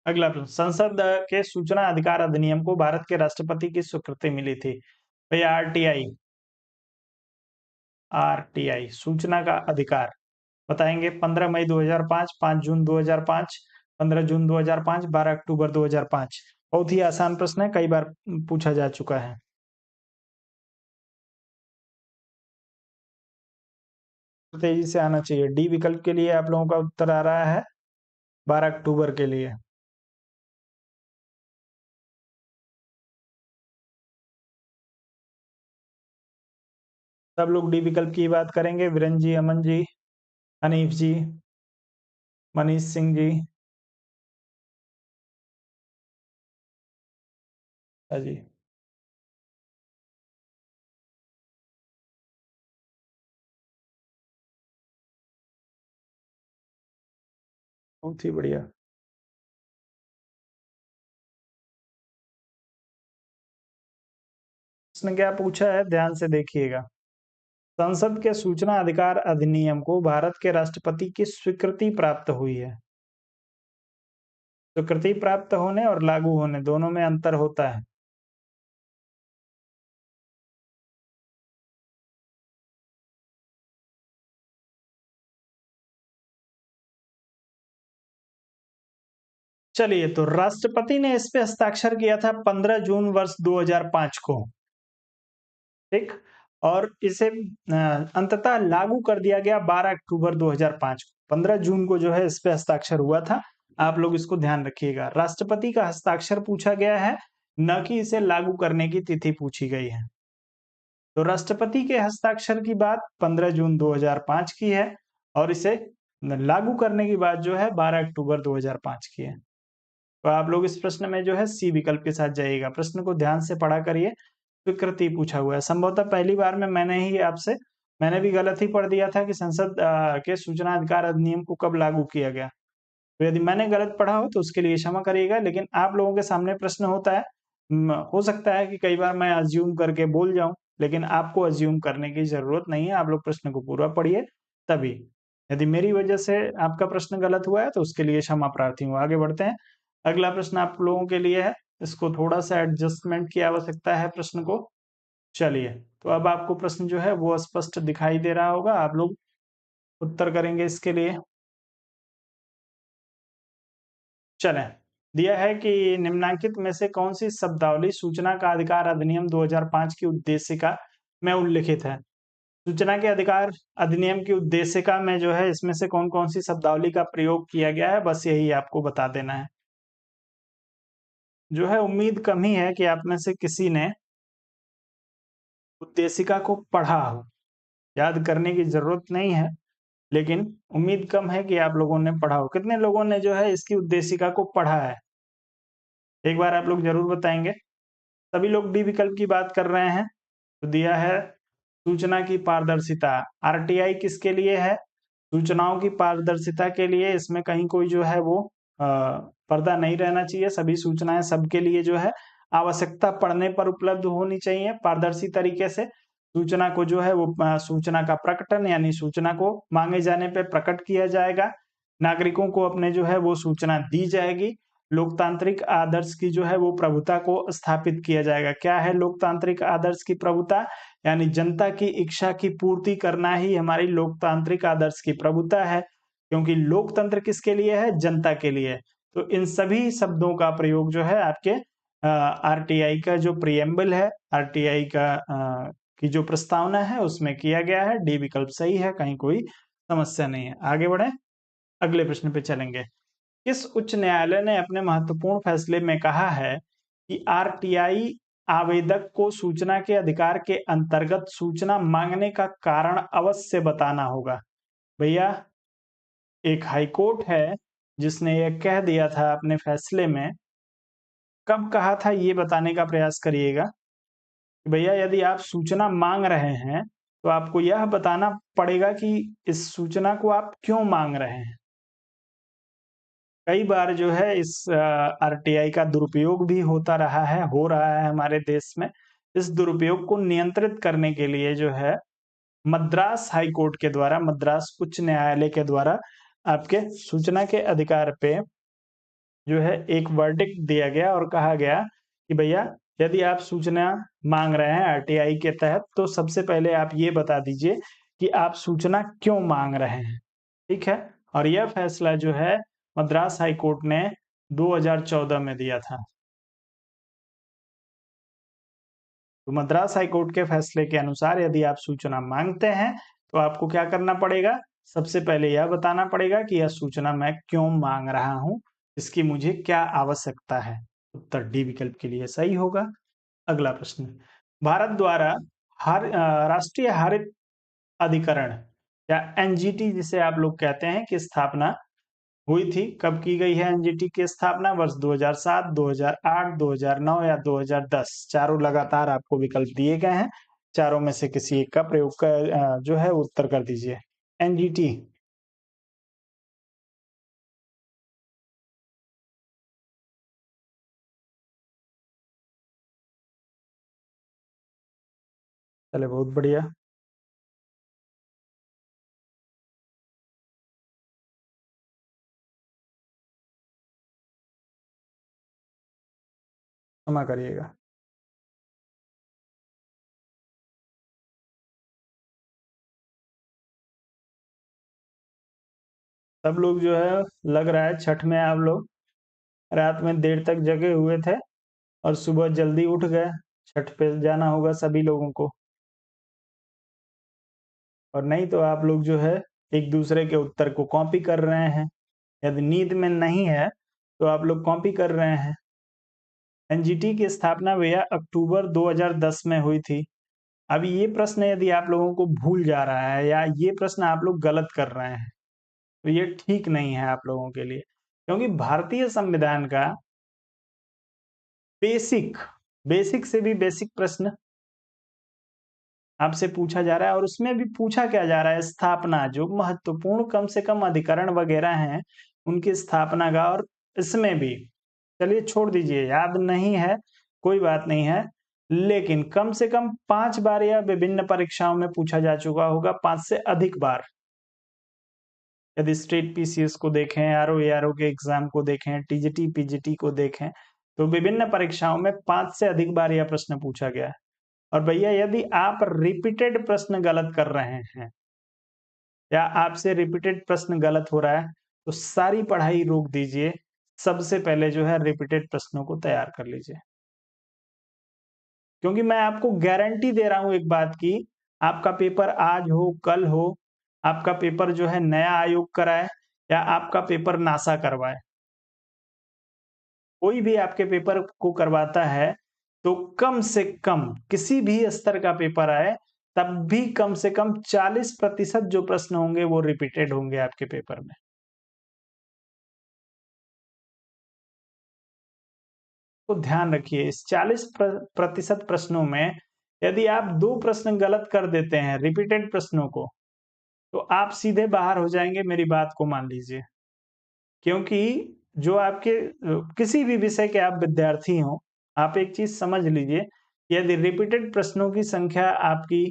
अगला प्रश्न, संसद के सूचना अधिकार अधिनियम को भारत के राष्ट्रपति की स्वीकृति मिली थी? भैया आरटीआई। आरटीआई सूचना का अधिकार बताएंगे। 15 मई 2005, 5 जून 2005, 15 जून 2005, 12 अक्टूबर 2005। बहुत ही आसान प्रश्न है, कई बार पूछा जा चुका है। तेजी से आना चाहिए। डी विकल्प के लिए आप लोगों का उत्तर आ रहा है 12 अक्टूबर के लिए। सब लोग डी विकल्प की बात करेंगे। वीरेन जी, अमन जी, हनीफ जी, मनीष सिंह जी। हाँ जी, बहुत ही बढ़िया। इसने क्या पूछा है, ध्यान से देखिएगा। संसद के सूचना अधिकार अधिनियम को भारत के राष्ट्रपति की स्वीकृति प्राप्त हुई है। स्वीकृति प्राप्त होने और लागू होने दोनों में अंतर होता है। चलिए, तो राष्ट्रपति ने इस पे हस्ताक्षर किया था 15 जून वर्ष 2005 को। ठीक। और इसे अंततः लागू कर दिया गया 12 अक्टूबर 2005 को। 15 जून को जो है इस पे हस्ताक्षर हुआ था। आप लोग इसको ध्यान रखिएगा। राष्ट्रपति का हस्ताक्षर पूछा गया है, न कि इसे लागू करने की तिथि पूछी गई है। तो राष्ट्रपति के हस्ताक्षर की बात 15 जून 2005 की है, और इसे लागू करने की बात जो है 12 अक्टूबर 2005 की है। तो आप लोग इस प्रश्न में जो है सी विकल्प के साथ जाइएगा। प्रश्न को ध्यान से पढ़ा करिए। स्वीकृति पूछा हुआ है, संभवतः पहली बार में मैंने ही आपसे मैंने भी गलत ही पढ़ दिया था कि संसद के सूचना अधिकार अधिनियम को कब लागू किया गया। तो यदि मैंने गलत पढ़ा हो तो उसके लिए क्षमा करिएगा, लेकिन आप लोगों के सामने प्रश्न होता है। हो सकता है कि कई बार मैं अज़्यूम करके बोल जाऊँ, लेकिन आपको अज़्यूम करने की ज़रूरत नहीं है, आप लोग प्रश्न को पूरा पढ़िए तभी। यदि मेरी वजह से आपका प्रश्न गलत हुआ है तो उसके लिए क्षमा प्रार्थी हूँ। आगे बढ़ते हैं। अगला प्रश्न आप लोगों के लिए है, इसको थोड़ा-सा एडजस्टमेंट की आवश्यकता है प्रश्न को। चलिए, तो अब आपको प्रश्न जो है वो स्पष्ट दिखाई दे रहा होगा, आप लोग उत्तर करेंगे इसके लिए। चलें, दिया है कि निम्नलिखित में से कौन-सी शब्दावली सूचना का अधिकार अधिनियम 2005 की उद्देशिका में उल्लिखित है? सूचना के अधिकार अधिनियम की उद्देशिका में जो है इसमें से कौन-कौन सी शब्दावली का प्रयोग किया गया है, बस यही आपको बता देना है। जो है उम्मीद कम ही है कि आप में से किसी ने उद्देशिका को पढ़ा हो, याद करने की ज़रूरत नहीं है, लेकिन उम्मीद कम है कि आप लोगों ने पढ़ा हो। कितने लोगों ने जो है इसकी उद्देशिका को पढ़ा है? एक बार आप लोग ज़रूर बताएँगे। सभी लोग डी विकल्प की बात कर रहे हैं। तो दिया है सूचना की पारदर्शिता। आरटीआई किसके लिए है? सूचनाओं की पारदर्शिता के लिए। इसमें कहीं कोई जो है वो अ, पर्दा नहीं रहना चाहिए। सभी सूचनाएँ सबके लिए जो है आवश्यकता पड़ने पर उपलब्ध होनी चाहिए पारदर्शी तरीके से। सूचना को जो है वो सूचना का प्रकटन यानी सूचना को माँगे जाने पे प्रकट किया जाएगा। नागरिकों को अपने जो है वो सूचना दी जाएगी। लोकतांत्रिक आदर्श की जो है वो प्रभुता को स्थापित किया जाएगा। क्या है लोकतांत्रिक आदर्श की प्रभुता? यानी जनता की इच्छा की पूर्ति करना ही हमारी लोकतांत्रिक आदर्श की प्रभुता है, क्योंकि लोकतंत्र किसके लिए है? जनता के लिए। तो इन सभी शब्दों का प्रयोग जो है आपके आरटीआई का जो प्रिएम्बल है, आरटीआई का की जो प्रस्तावना है उसमें किया गया है। डी विकल्प सही है, कहीं कोई समस्या नहीं है। आगे बढ़ें, अगले प्रश्न पे चलेंगे। किस उच्च न्यायालय ने अपने महत्वपूर्ण फैसले में कहा है कि आरटीआई आवेदक को सूचना के अधिकार के अंतर्गत सूचना मांगने का कारण अवश्य बताना होगा? भैया, एक हाई कोर्ट है जिसने यह कह दिया था अपने फैसले में, कब कहा था ये बताने का प्रयास करिएगा। कि भैया यदि आप सूचना मांग रहे हैं, तो आपको यह बताना पड़ेगा कि इस सूचना को आप क्यों मांग रहे हैं। कई बार जो है इस आरटीआई का दुरुपयोग भी होता रहा है, हो रहा है हमारे देश में। इस दुरुपयोग को नियंत्रित करने के लिए जो है मद्रास हाई कोर्ट के द्वारा, मद्रास उच्च न्यायालय के द्वारा आपके सूचना के अधिकार पे जो है एक वर्डिक्ट दिया गया और कहा गया कि भैया यदि आप सूचना माँग रहे हैं आरटीआई के तहत, तो सबसे पहले आप ये बता दीजिए कि आप सूचना क्यों माँग रहे हैं, ठीक है? और यह फैसला जो है मद्रास हाई कोर्ट ने 2014 में दिया था। तो मद्रास हाई कोर्ट के फैसले के अनुसार यदि आप सूचना माँगते हैं, तो आपको क्या करना पड़ेगा? सबसे पहले यह बताना पड़ेगा कि यह सूचना मैं क्यों माँग रहा हूँ, इसकी मुझे क्या आवश्यकता है? उत्तर डी विकल्प के लिए सही होगा। अगला प्रश्न, भारत द्वारा राष्ट्रीय हरित अधिकरण या एनजीटी जिसे आप लोग कहते हैं की स्थापना हुई थी। कब की गई है एनजीटी की स्थापना? वर्ष 2007, 2008, 2009 या 2010। चारों लगातार आपको विकल्प दिए गए हैं। चारों में से किसी एक का प्रयोग जो है उत्तर कर दीजिए। एनजीटी। चले, बहुत बढ़िया। क्षमा करिएगा। सब लोग जो है लग रहा है छठ में आप लोग रात में देर तक जगे हुए थे और सुबह जल्दी उठ गए। छठ पे जाना होगा सभी लोगों को। और नहीं तो आप लोग जो है एक दूसरे के उत्तर को कॉपी कर रहे हैं। यदि नींद में नहीं है तो आप लोग कॉपी कर रहे हैं। एनजीटी की स्थापना भैया अक्टूबर 2010 में हुई थी। अब ये प्रश्न यदि आप लोगों को भूल जा रहा है या ये प्रश्न आप लोग गलत कर रहे हैं, तो ये ठीक नहीं है आप लोगों के लिए। क्योंकि भारतीय संविधान का बेसिक बेसिक से भी बेसिक प्रश्न आपसे पूछा जा रहा है और उसमें भी पूछा क्या जा रहा है, स्थापना जो महत्वपूर्ण कम से कम अधिकरण वगैरह हैं, उनकी स्थापना का। और इसमें भी चलिए छोड़ दीजिए, याद नहीं है, कोई बात नहीं है। लेकिन कम से कम 5 बार या विभिन्न परीक्षाओं में पूछा जा चुका होगा, 5 से अधिक बार। यदि स्टेट पीसीएस को देखें, आरओ एआरओ के एग्जाम को देखें, टीजीटी पीजीटी को देखें, तो विभिन्न परीक्षाओं में 5 से अधिक बार यह प्रश्न पूछा गया है। और भैया यदि आप रिपीटेड प्रश्न गलत कर रहे हैं या आपसे रिपीटेड प्रश्न गलत हो रहा है, तो सारी पढ़ाई रोक दीजिए। सबसे पहले जो है रिपीटेड प्रश्नों को तैयार कर लीजिए। क्योंकि मैं आपको गारंटी दे रहा हूं एक बात की, आपका पेपर आज हो कल हो, आपका पेपर जो है नया आयोग कराए या आपका पेपर नासा करवाए, कोई भी आपके पेपर को करवाता है, तो कम से कम किसी भी स्तर का पेपर आए, तब भी कम से कम 40% जो प्रश्न होंगे वो रिपीटेड होंगे आपके पेपर में। तो ध्यान रखिए, इस 40% प्रश्नों में यदि आप 2 प्रश्न गलत कर देते हैं रिपीटेड प्रश्नों को, तो आप सीधे बाहर हो जाएंगे, मेरी बात को मान लीजिए। क्योंकि जो आपके किसी भी विषय के आप विद्यार्थी हों, आप एक चीज़ समझ लीजिए, यदि रिपीटेड प्रश्नों की संख्या आपकी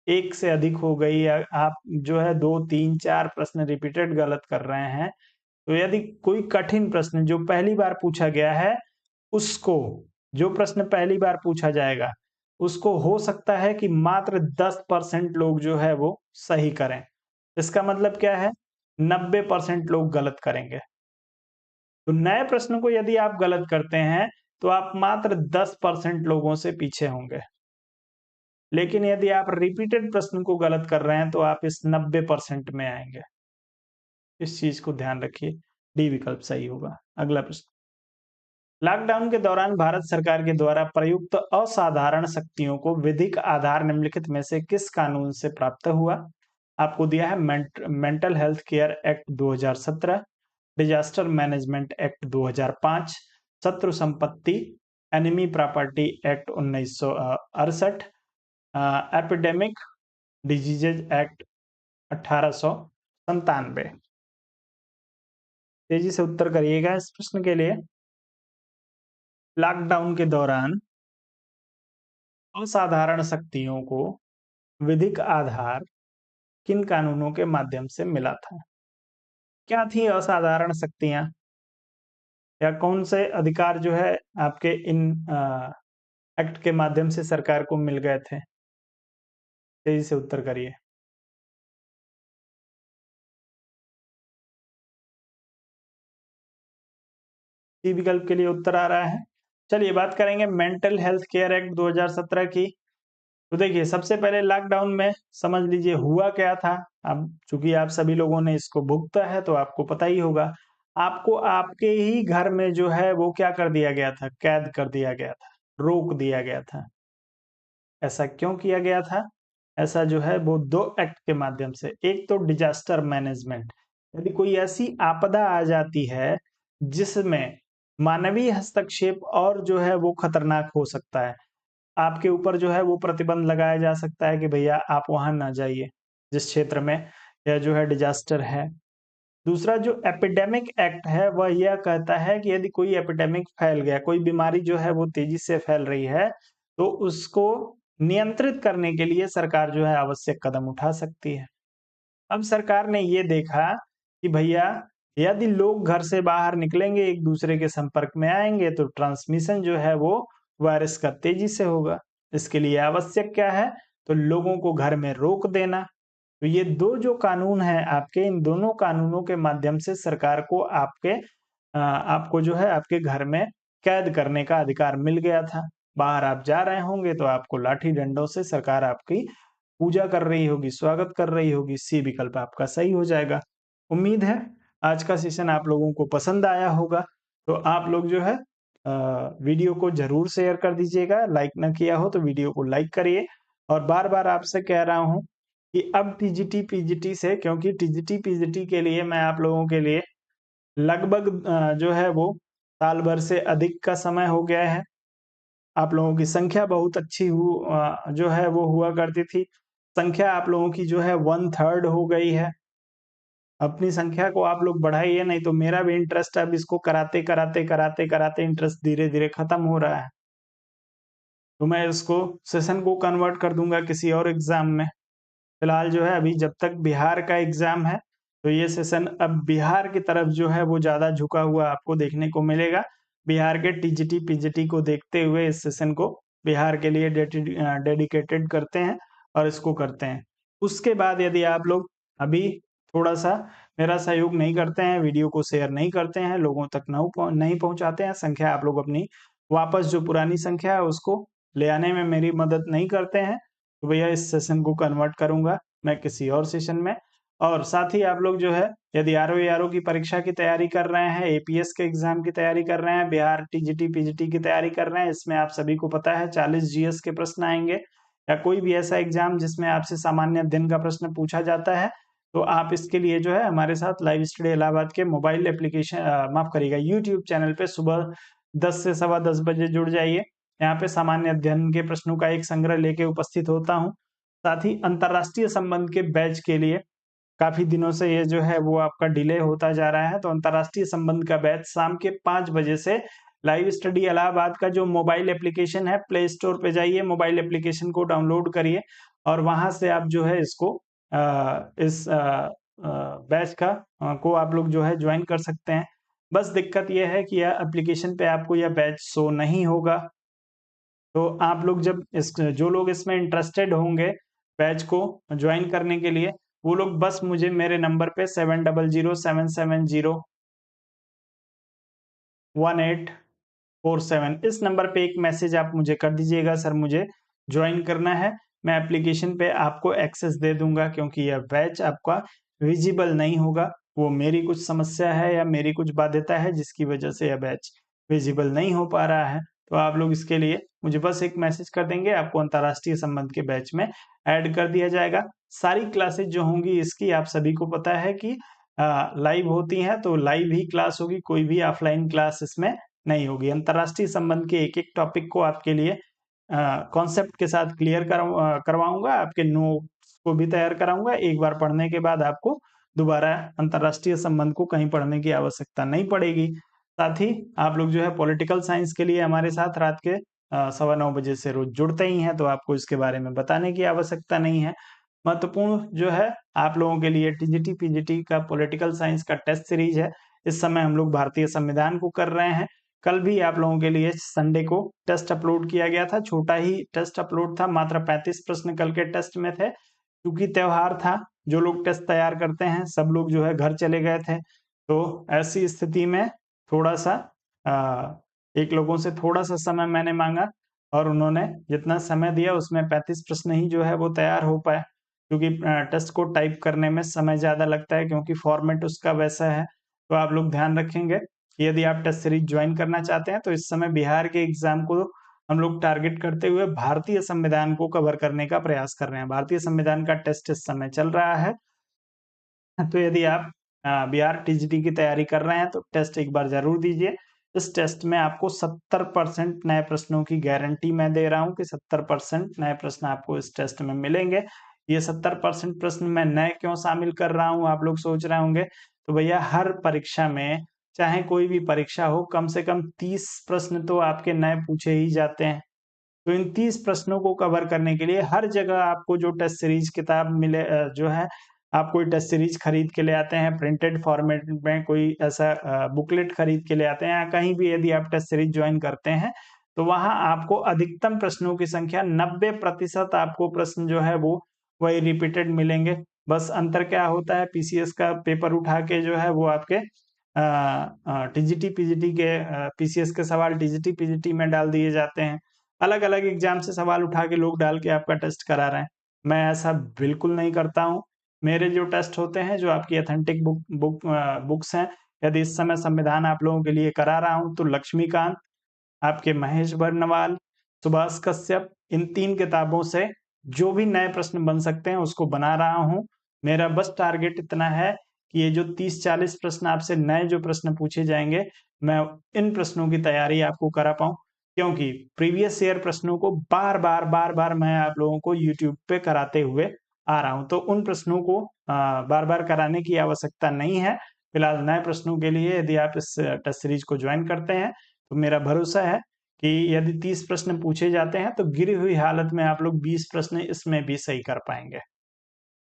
1 से अधिक हो गई या आप जो है 2, 3, 4 प्रश्न रिपीटेड गलत कर रहे हैं, तो यदि कोई कठिन प्रश्न जो पहली बार पूछा गया है, उसको जो प्रश्न पहली बार पूछा जाएगा, उसको हो सकता है कि मात्र 10% लोग जो है वो सही करें। इसका मतलब क्या है? 90% लोग गलत करेंगे। तो नए प्रश्न को यदि आप गलत करते हैं, तो आप मात्र 10% लोगों से पीछे होंगे। लेकिन यदि आप रिपीटेड प्रश्न को गलत कर रहे हैं, तो आप इस 90% में आएँगे। इस चीज़ को ध्यान रखिए, डी विकल्प सही होगा। अगला प्रश्न, लॉकडाउन के दौरान भारत सरकार के द्वारा प्रयुक्त असाधारण शक्तियों को विधिक आधार निम्नलिखित में से किस कानून से प्राप्त हुआ? आपको दिया है mental health care act 2017, disaster management act 2005, शत्रु संपत्ति enemy property act 1968, epidemic diseases act 1897। तेजी से उत्तर करिएगा इस प्रश्न के लिए। लॉकडाउन के दौरान असाधारण शक्तियों को विधिक आधार किन कानूनों के माध्यम से मिला था? क्या थी असाधारण शक्तियां या कौन से अधिकार जो है आपके इन एक्ट के माध्यम से सरकार को मिल गए थे? तेजी से उत्तर करिए। सी विकल्प के लिए उत्तर आ रहा है। चलिए बात करेंगे मेंटल हेल्थ केयर एक्ट 2017 की। तो देखिए सबसे पहले लॉकडाउन में समझ लीजिए हुआ क्या था। अब चूंकि आप सभी लोगों ने इसको भुगता है तो आपको पता ही होगा। आपको आपके ही घर में जो है वो क्या कर दिया गया था, कैद कर दिया गया था, रोक दिया गया था। ऐसा क्यों किया गया था? ऐसा जो है वो 2 एक्ट के माध्यम से। एक तो डिजास्टर मैनेजमेंट, यदि कोई ऐसी आपदा आ जाती है जिसमें मानवीय हस्तक्षेप और जो है वो खतरनाक हो सकता है, आपके ऊपर जो है वो प्रतिबंध लगाया जा सकता है कि भैया आप वहां ना जाइए जिस क्षेत्र में यह जो है डिजास्टर है। दूसरा जो एपिडेमिक एक्ट है वह यह कहता है कि यदि कोई एपिडेमिक फैल गया, कोई बीमारी जो है वो तेजी से फैल रही है, तो उसको नियंत्रित करने के लिए सरकार जो है आवश्यक कदम उठा सकती है। अब सरकार ने ये देखा कि भैया यदि लोग घर से बाहर निकलेंगे, एक दूसरे के संपर्क में आएंगे, तो ट्रांसमिशन जो है वो वायरस का तेजी से होगा। इसके लिए आवश्यक क्या है? तो लोगों को घर में रोक देना। तो ये 2 जो कानून हैं आपके, इन दोनों कानूनों के माध्यम से सरकार को आपको जो है आपके घर में कैद करने का अधिकार मिल गया था। बाहर आप जा रहे होंगे तो आपको लाठी डंडों से सरकार आपकी पूजा कर रही होगी, स्वागत कर रही होगी। सी विकल्प आपका सही हो जाएगा। उम्मीद है आज का सेशन आप लोगों को पसंद आया होगा। तो आप लोग जो है वीडियो को ज़रूर शेयर कर दीजिएगा। लाइक ना किया हो तो वीडियो को लाइक करिए। और बार-बार आपसे कह रहा हूँ कि अब टीजीटी पीजीटी से, क्योंकि टीजीटी पीजीटी के लिए मैं आप लोगों के लिए लगभग जो है वो साल भर से अधिक का समय हो गया है। आप लोगों की संख्या बहुत अच्छी जो है वो हुआ करती थी। संख्या आप लोगों की जो है 1/3 हो गई है। अपनी संख्या को आप लोग बढ़ाइए, नहीं तो मेरा भी इंटरेस्ट अब इसको कराते इंटरेस्ट धीरे-धीरे खत्म हो रहा है। तो मैं इसको सेशन को कन्वर्ट कर दूँगा किसी और एग्ज़ाम में। फिलहाल जो है अभी जब तक बिहार का एग्ज़ाम है, तो ये सेशन अब बिहार की तरफ जो है वो ज़्यादा झुका हुआ आपको देखने को मिलेगा। बिहार के टीजीटी, पीजीटी को देखते हुए इस सेशन को बिहार के लिए डेडिकेटेड करते हैं और इसको करते हैं। उसके बाद यदि आप लोग अभी थोड़ा-सा मेरा सहयोग नहीं करते हैं, वीडियो को शेयर नहीं करते हैं, लोगों तक नहीं पहुँचाते हैं, संख्या आप लोग अपनी वापस जो पुरानी संख्या है उसको ले आने में मेरी मदद नहीं करते हैं, तो भैया इस सेशन को कन्वर्ट करूँगा मैं किसी और सेशन में। और साथ ही आप लोग जो है यदि आरओ एआरओ की परीक्षा की तैयारी कर रहे हैं, एपीएस के एग्ज़ाम की तैयारी कर रहे हैं, बिहार टीजीटी, पीजीटी की तैयारी कर रहे हैं, इसमें आप सभी को पता है 40 जीएस के प्रश्न आएँगे या कोई भी ऐसा एग्ज़ाम जिसमें आपसे सामान्य अध्ययन का प्रश्न पूछा जाता है, तो आप इसके लिए जो है हमारे साथ लाइव स्टडी इलाहाबाद के मोबाइल माफ़ करिएगा यूट्यूब चैनल पे सुबह 10 से सवा 10 बजे जुड़ जाइए। यहाँ पे सामान्य अध्ययन के प्रश्नों का एक संग्रह लेके उपस्थित होता हूँ। साथ ही अंतर्राष्ट्रीय संबंध के बैच के लिए काफ़ी दिनों से ये जो है वो आपका डिले होता जा रहा है, तो अंतर्राष्ट्रीय संबंध का बैच शाम के 5 बजे से लाइव स्टडी इलाहाबाद का जो मोबाइल एप्लीकेशन है, प्ले स्टोर पे जाइए, मोबाइल एप्लीकेशन को डाउनलोड करिए और वहाँ से आप जो है इसको इस बैच को आप लोग जो है जॉइन कर सकते हैं। बस दिक्कत ये है कि यह एप्लीकेशन पे आपको यह बैच शो नहीं होगा। तो आप लोग जब इस जो लोग इसमें इंटरेस्टेड होंगे बैच को जॉइन करने के लिए, वो लोग बस मुझे मेरे नंबर पे 7007701847 इस नंबर पे एक मैसेज आप मुझे कर दीजिएगा, सर मुझे जॉइन करना है। मैं एप्लीकेशन पे आपको एक्सेस दे दूँगा क्योंकि यह बैच आपका विज़िबल नहीं होगा। वो मेरी कुछ समस्या है या मेरी कुछ बाध्यता है जिसकी वजह से यह बैच विज़िबल नहीं हो पा रहा है। तो आप लोग इसके लिए मुझे बस एक मैसेज कर देंगे, आपको अंतर्राष्ट्रीय संबंध के बैच में ऐड कर दिया जाएगा। सारी क्लासेस जो होंगी इसकी आप सभी को पता है कि लाइव होती हैं, तो लाइव ही क्लास होगी, कोई भी ऑफलाइन क्लास इसमें नहीं होगी। अंतर्राष्ट्रीय संबंध के एक-एक टॉपिक को आपके लिए कॉन्सेप्ट के साथ क्लियर करवाऊँगा, आपके नोट्स को भी तैयार कराऊँगा। एक बार पढ़ने के बाद आपको दोबारा अंतर्राष्ट्रीय संबंध को कहीं पढ़ने की आवश्यकता नहीं पड़ेगी। साथ ही आप लोग जो है पॉलिटिकल साइंस के लिए हमारे साथ रात के सवा 9 बजे से रोज़ जुड़ते ही हैं, तो आपको इसके बारे में बताने की आवश्यकता नहीं है। महत्वपूर्ण जो है आप लोगों के लिए टीजीटी, पीजीटी का पॉलिटिकल साइंस का टेस्ट सीरीज़ है। इस समय हम लोग भारतीय संविधान को कर रहे हैं। कल भी आप लोगों के लिए संडे को टेस्ट अपलोड किया गया था, छोटा ही टेस्ट अपलोड था, मात्र 35 प्रश्न कल के टेस्ट में थे। क्योंकि त्योहार था, जो लोग टेस्ट तैयार करते हैं, सब लोग जो है घर चले गए थे। तो ऐसी स्थिति में थोड़ा-सा एक लोगों से थोड़ा-सा समय मैंने माँगा और उन्होंने जितना समय दिया उसमें 35 प्रश्न ही जो है वो तैयार हो पाए। क्योंकि टेस्ट को टाइप करने में समय ज़्यादा लगता है क्योंकि फॉर्मेट उसका वैसा है। तो आप लोग ध्यान रखेंगे कि यदि आप टेस्ट सीरीज़ जॉइन करना चाहते हैं, तो इस समय बिहार के एग्ज़ाम को हम लोग टारगेट करते हुए भारतीय संविधान को कवर करने का प्रयास कर रहे हैं। भारतीय संविधान का टेस्ट इस समय चल रहा है। तो यदि आप बिहार टीजीटी की तैयारी कर रहे हैं, तो टेस्ट एक बार ज़रूर दीजिए। इस टेस्ट में आपको 70% नए प्रश्नों की गारंटी मैं दे रहा हूँ कि 70% नए प्रश्न आपको इस टेस्ट में मिलेंगे। ये 70% प्रश्न मैं नए क्यों शामिल कर रहा हूँ, आप लोग सोच रहे होंगे। तो भैया हर परीक्षा में, चाहे कोई भी परीक्षा हो, कम से कम 30 प्रश्न तो आपके नए पूछे ही जाते हैं। तो इन 30 प्रश्नों को कवर करने के लिए हर जगह आपको जो टेस्ट सीरीज़ किताब जो है आप कोई टेस्ट सीरीज़ खरीद के ले आते हैं, प्रिंटेड फॉर्मेट में कोई ऐसा बुकलेट खरीद के ले आते हैं या कहीं भी यदि आप टेस्ट सीरीज़ जॉइन करते हैं, तो वहाँ आपको अधिकतम प्रश्नों की संख्या 90% आपको प्रश्न जो है वो वही रिपीटेड मिलेंगे। बस अंतर क्या होता है, पीसीएस का पेपर उठा के जो है वो आपके टीजीटी, पीजीटी के पीसीएस के सवाल टीजीटी, पीजीटी में डाल दिए जाते हैं। अलग-अलग एग्ज़ाम से सवाल उठा के लोग डाल के आपका टेस्ट करा रहे हैं। मैं ऐसा बिल्कुल नहीं करता हूँ। मेरे जो टेस्ट होते हैं, जो आपकी ऑथेंटिक बुक्स हैं, यदि इस समय संविधान आप लोगों के लिए करा रहा हूँ, तो लक्ष्मीकांत, आपके महेश बर्नवाल, सुभाष कश्यप, इन 3 किताबों से जो भी नए प्रश्न बन सकते हैं, उसको बना रहा हूँ। मेरा बस टारगेट इतना है कि ये जो 30-40 प्रश्न आपसे नए जो प्रश्न पूछे जाएँगे, मैं इन प्रश्नों की तैयारी आपको करा पाऊँ। क्योंकि प्रीवियस ईयर प्रश्नों को बार-बार मैं आप लोगों को यूट्यूब पे कराते हुए आ रहा हूँ। तो उन प्रश्नों को बार-बार कराने की आवश्यकता नहीं है। फिलहाल नए प्रश्नों के लिए यदि आप इस टेस्ट सीरीज को जॉइन करते हैं, तो मेरा भरोसा है कि यदि 30 प्रश्न पूछे जाते हैं, तो गिरी हुई हालत में आप लोग 20 प्रश्न इसमें भी सही कर पाएँगे।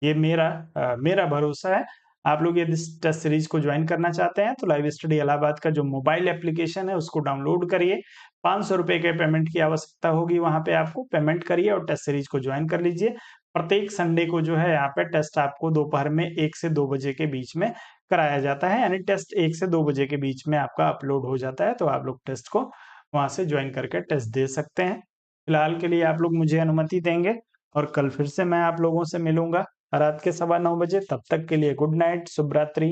ये मेरा भरोसा है। आप लोग यदि इस टेस्ट सीरीज को जॉइन करना चाहते हैं, तो लाइव स्टडी इलाहाबाद का जो मोबाइल एप्लीकेशन है, उसको डाउनलोड करिए। ₹500 के पेमेंट की आवश्यकता होगी वहाँ पे आपको, पेमेंट करिए और टेस्ट सीरीज को जॉइन कर लीजिए। प्रत्येक संडे को जो है यहाँ पे टेस्ट आपको दोपहर में 1 से 2 बजे के बीच में कराया जाता है, यानी टेस्ट 1 से 2 बजे के बीच में आपका अपलोड हो जाता है, तो आप लोग टेस्ट को वहाँ से जॉइन करके टेस्ट दे सकते हैं। फिलहाल के लिए आप लोग मुझे अनुमति देंगे और कल फिर से मैं आप लोगों से मिलूँगा रात के 9:15 बजे। तब तक के लिए गुड नाइट, शुभ रात्रि।